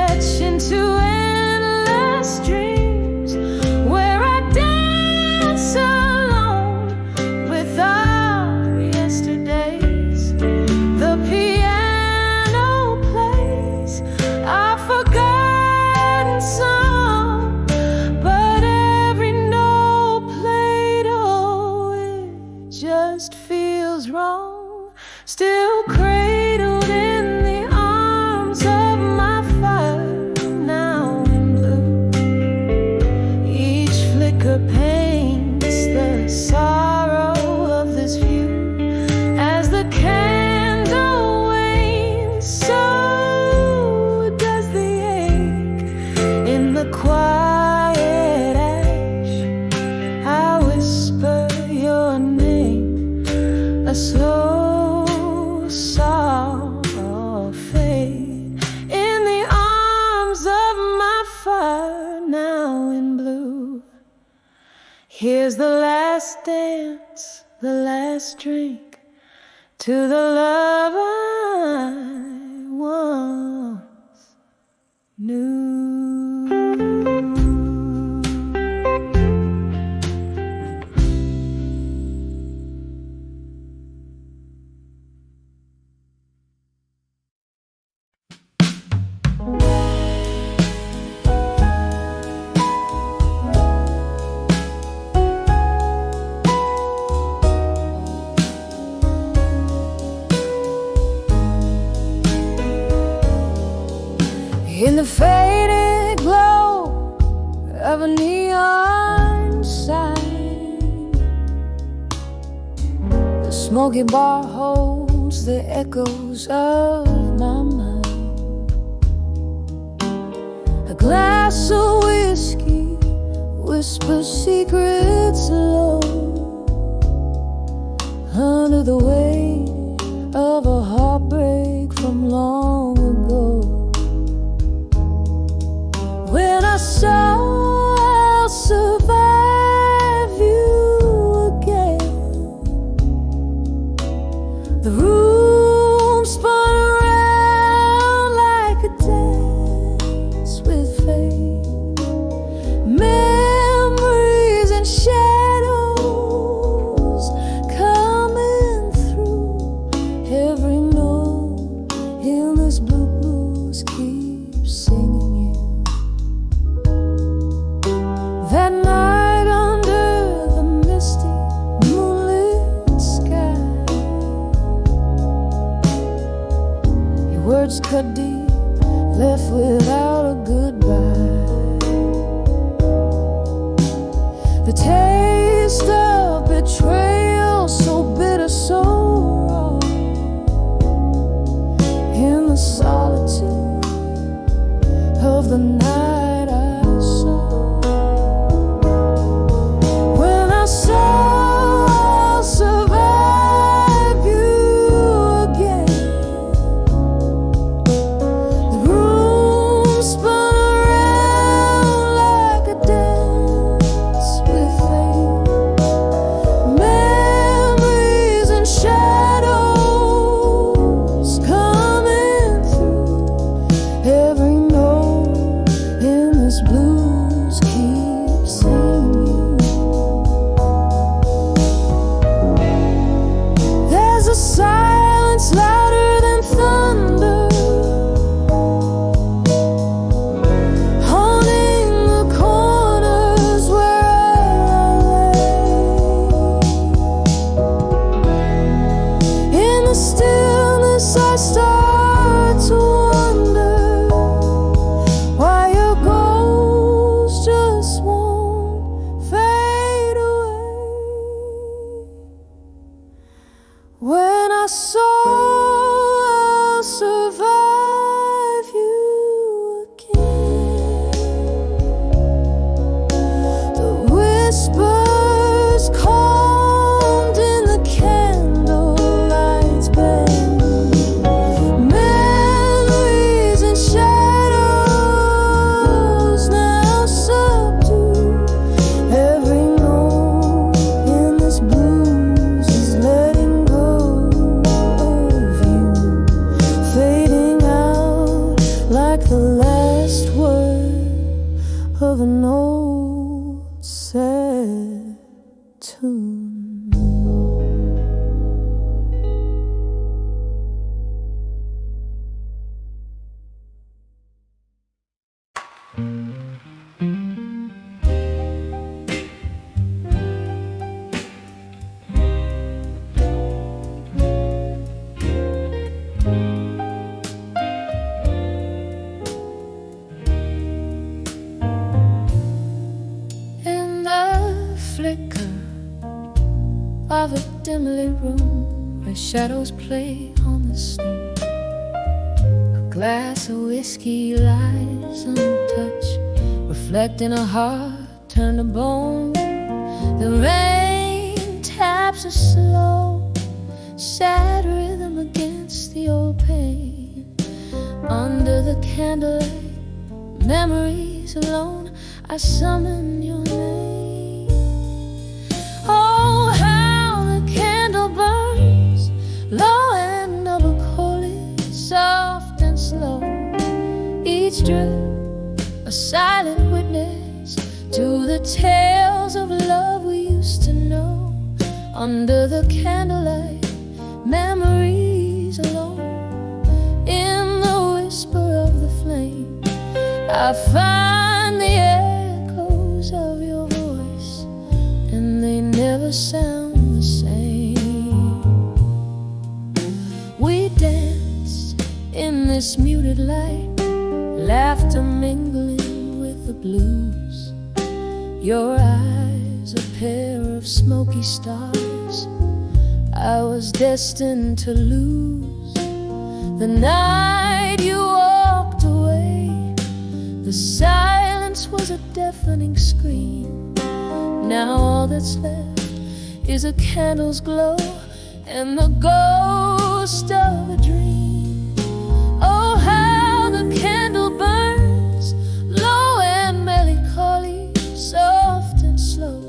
Here's the last dance, the last drink to the love I once knew. In the faded glow of a neon sign, the smoky bar holds the echoes of my mind. A glass of whiskey whispers secrets low under the weight of a heartbreak from long ago. When I saw I'll survive you again, the room spun around like a dance with fate. Memories and shadows coming through every note in this blue blues keep singing you. That night under the misty moonlit sky, your words cut deep, left without a goodbye. The taste of betrayal, so bitter, so raw, in the solitude of the night. I'll survive you again. The room spun around like a dance with fate. Memories and shadows coming through every note in this blues keep singing. Silence louder than thunder, haunting the corners where I lay. In the stillness I start to wonder why your ghost just won't fade away. When I saw I'll survive you again, the whispers calmed in the candlelight's bend. Memories and shadows now subdue every note in this blues is letting go. Like the last word of an old sad tune. Of a dimly room where shadows play on the snow, a glass of whiskey lies untouched, reflecting a heart turned to bone. The rain taps a slow, sad rhythm against the old pain. Under the candlelight, memories alone, I summon your name. drip, a silent witness to the tales of love we used to know. Under the candlelight, memories alone. In the whisper of the flame, I find the echoes of your voice, and they never sound the same. We danced in this muted light, laughter mingling with the blues. Your eyes, a pair of smoky stars, I was destined to lose. The night you walked away, the silence was a deafening scream. Now all that's left is a candle's glow and the ghost of a dream. Oh, how the candle burns, low and melancholy, soft and slow.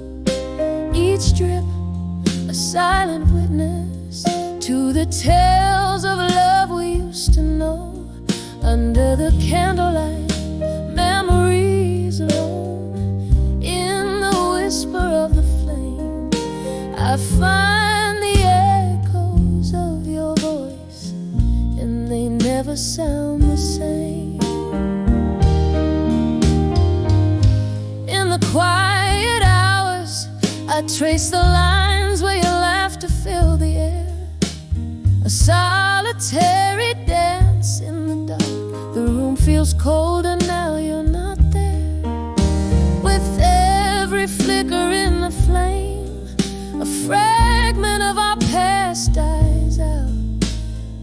Each drip a silent witness to the tales of love we used to know. Under the candlelight, memories alone. In the whisper of the flame, I find the echoes of your voice, and they never sound the same. In the quiet hours, I trace the lines where your laughter filled the air. A solitary dance in the dark. The room feels colder now you're not there. With every flicker in the flame, a fragment of our past dies out.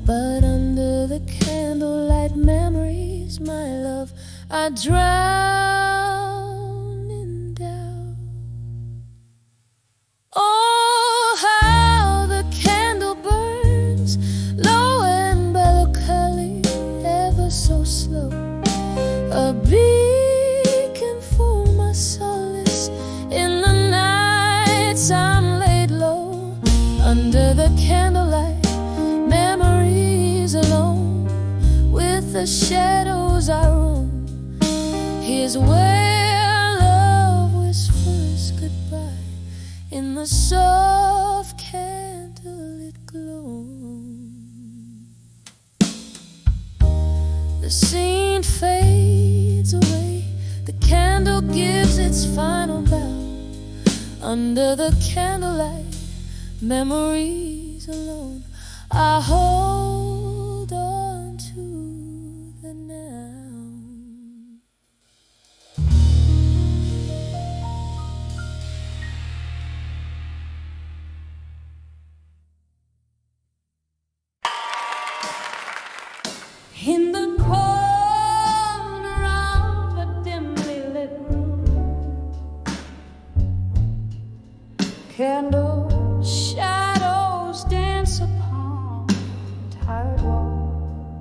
But under the candlelight memories, my love, I drown in doubt. Oh, how the candle burns, low and melancholy, ever so slow. A beacon for my solace in the nights I'm laid low. Under the candlelight, memories alone. With the shadows I roam, here's where love whispers goodbye in the soft candlelit glow. The scene fades away, the candle gives its final bow. Under the candlelight, memories alone, I hold on to the now. In the corner of a dimly lit room, candle shadows dance upon tired wall.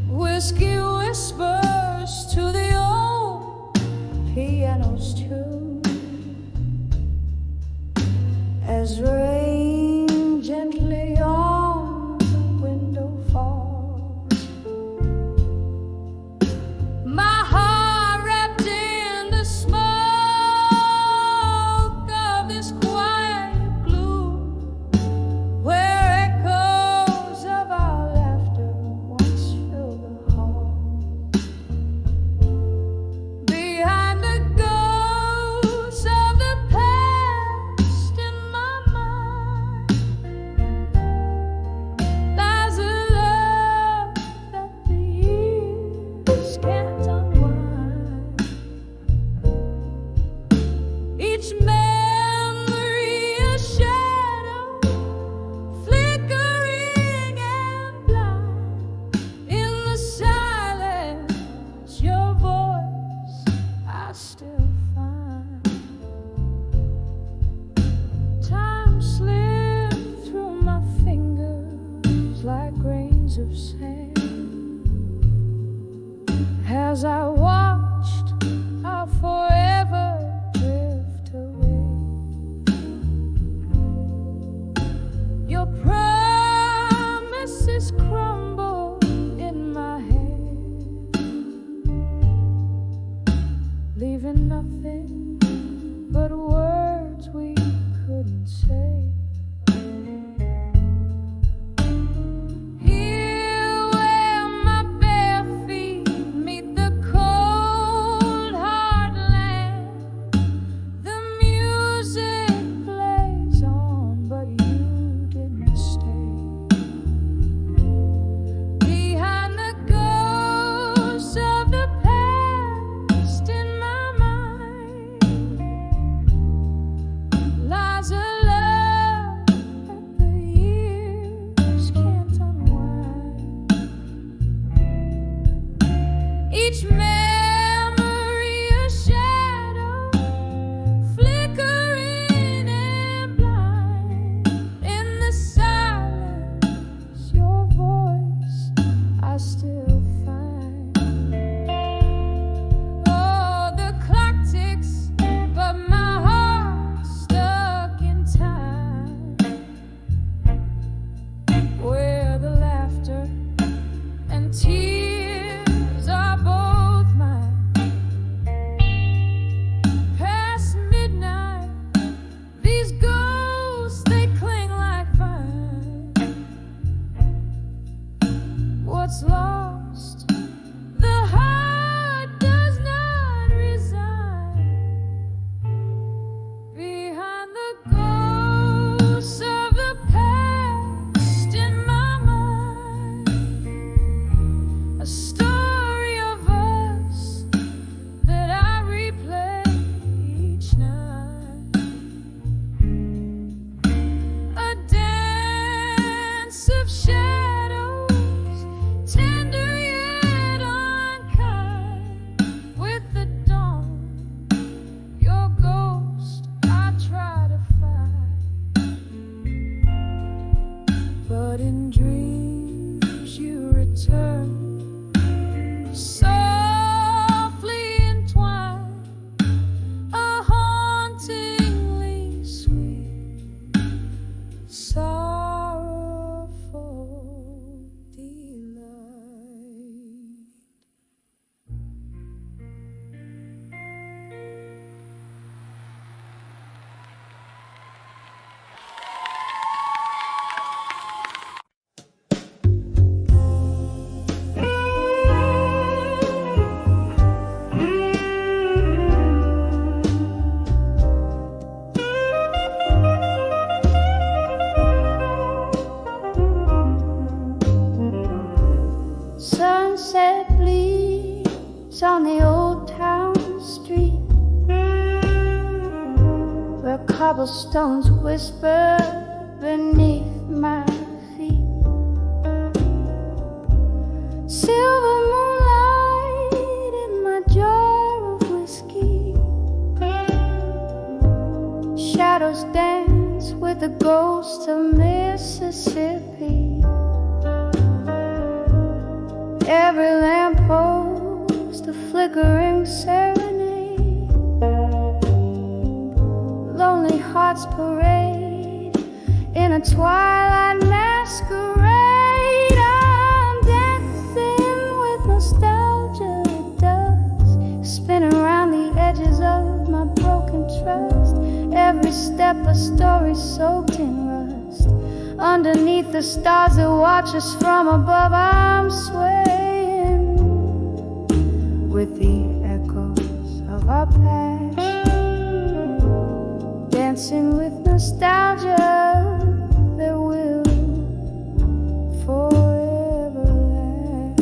Whiskey whispers to the old piano's tune as rain gently on the window falls. My heart wrapped in the smoke of this quiet gloom, where echoes of our laughter once filled the hall. Behind the ghosts of the past in my mind, there's a love that the years can't unwind. Each memory a shadow, flickering and blind. In the silence, your voice I still find. Time slipped through my fingers like grains of sand as I watched our forever drift away. Your promises crumble in my hand. Each memory a shadow, flickering and blind. In the silence, your voice I still find. Oh, the clock ticks, but my heart's stuck in time, where the laughter and tears are both mine. Past midnight, these ghosts, they cling like vine. What's lost, the heart does not resign. Behind the ghosts of the past in my mind, a story of us that I replay each night. A dance of shadows, tender yet unkind. With the dawn, your ghost I try to find. But in dreams you return, softly entwined, a hauntingly sweet, sorrowful delight. Sunset bleeds on the old town street, where cobblestones whisper beneath my feet. Silver moonlight in my jar of whiskey, shadows dance with the ghost of Mississippi. Every lamppost a flickering serenade, lonely hearts parade in a twilight masquerade. I'm dancing with nostalgia, it does, spinning around the edges of my broken trust. Every step a story soaked in rust. Underneath the stars that watch us from above, I'm swaying with the echoes of our past, dancing with nostalgia that will forever last.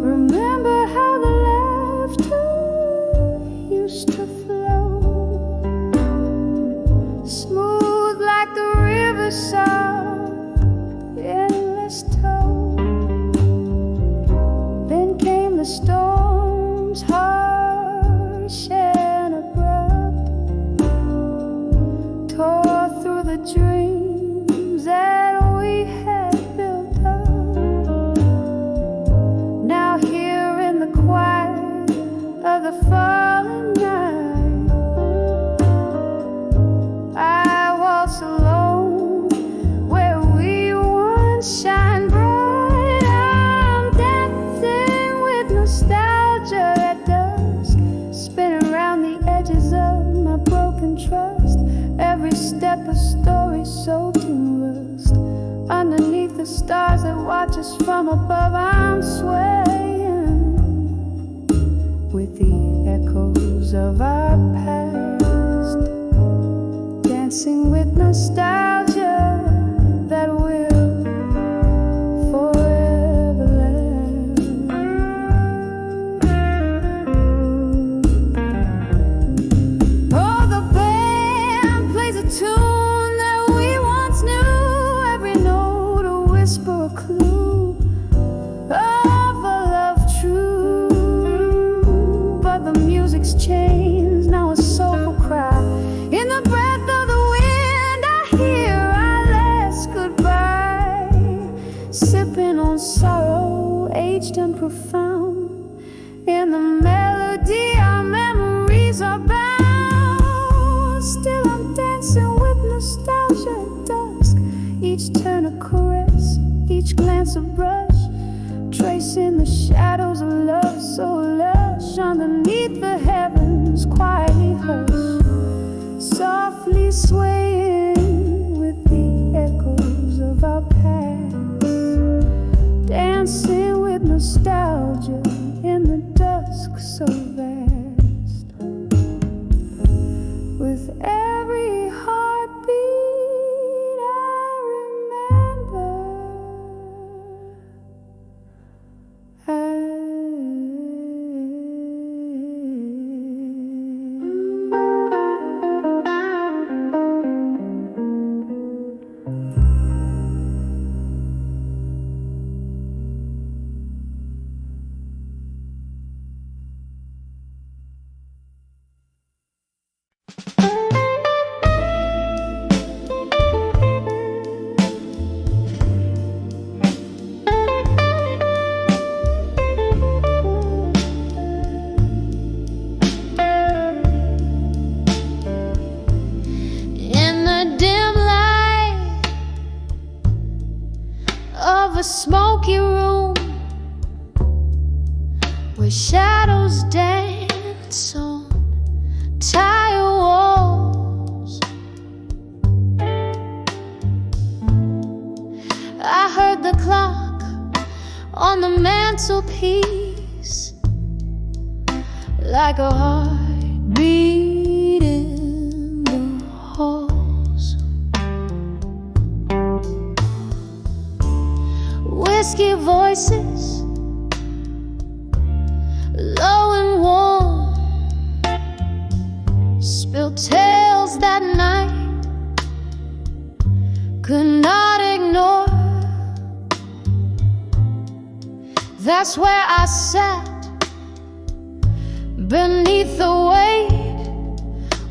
Remember how the laughter used to flow, smooth like the riverside, endless tone. Then came the storms, harsh and abrupt, tore through the dreams that we had built up. Now here in the quiet of the fallen night, I waltz alone where we once shine bright. I'm dancing with nostalgia at dusk, spinning around the edges of my broken trust. Every step a story soaked in rust. Underneath the stars that watch us from above, I'm swaying with the echoes of our past, dancing with nostalgia that will forever last. Oh, the band plays a tune that we once knew. aged and profound. In the melody our memories are bound. Still I'm dancing with nostalgia at dusk. Each turn a caress, each glance a brush, tracing the shadows of love so lush. Underneath the heavens quietly hush, softly swaying with the echoes of our past. Dancing with nostalgia in the dusk so vast. With every heartbeat I remember a smoky room where shadows dance on tired walls. I heard the clock on the mantelpiece like a heartbeat in the halls. Whiskey voices, low and warm, spilled tales that night could not ignore. That's where I sat beneath the weight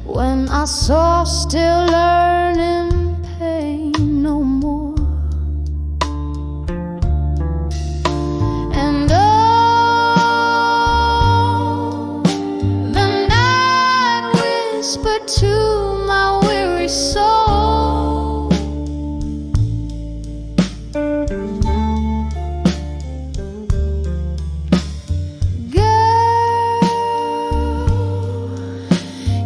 when I saw still learning pain no more. And oh, the night whispered to my weary soul, girl,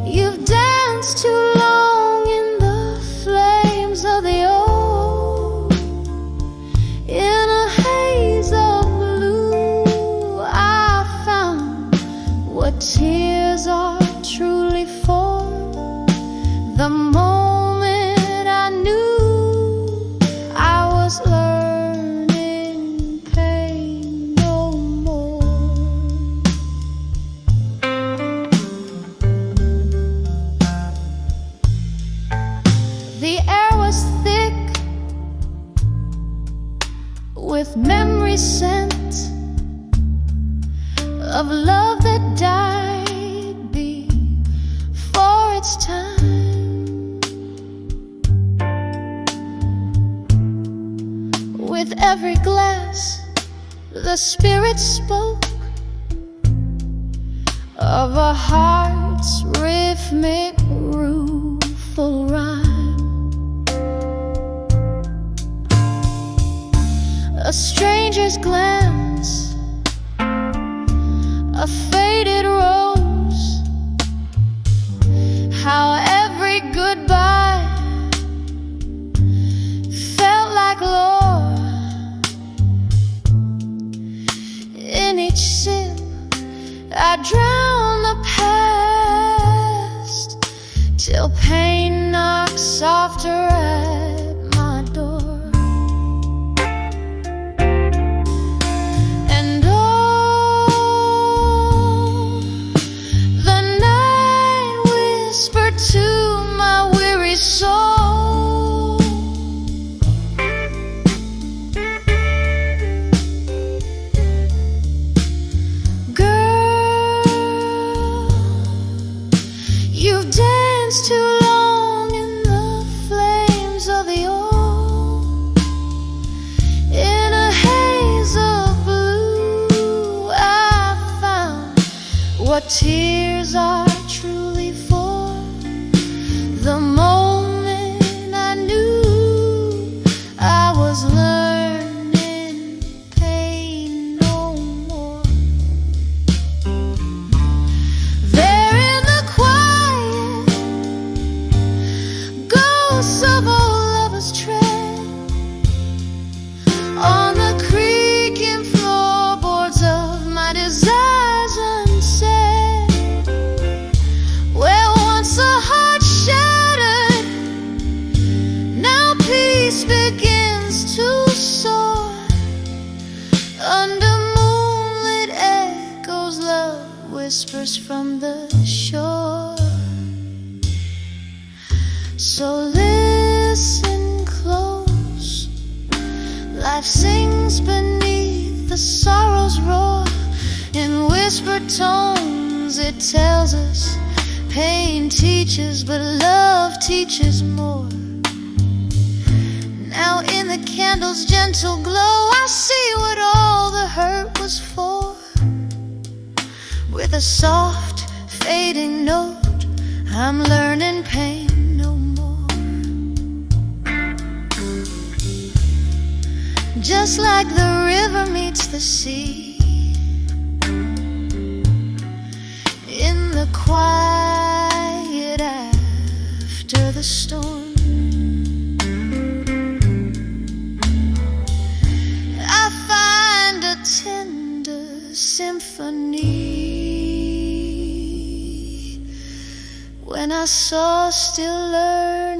you've danced too long in the flames of the old. In a haze of blue, I found what tears are truly for. The moment I knew I was learning pain no more. The air was thick with memory scent of love that died before its time. With every glass, the spirit spoke of a heart's rhythmic rueful rhyme. A stranger's glance, a faded rose, how every goodbye felt like lore. In each sip I drown the past till pain knocks softer at my door. tears are truly for the moment I knew I was learning pain no more. There in the quiet, ghosts of old lovers tread on the creaking floorboards of my desires unsaid. Where once a heart shattered, now peace begins to soar. Under moonlit echoes, love whispers from the shore. So listen close, life sings beneath the sorrow's roar. In whispered tones it tells us pain teaches, but love teaches more. Now in the candle's gentle glow I see what all the hurt was for. With a soft fading note I'm learning pain no more. Just like the river meets the sea, in the quiet after the storm, I find a tender symphony when I saw still learn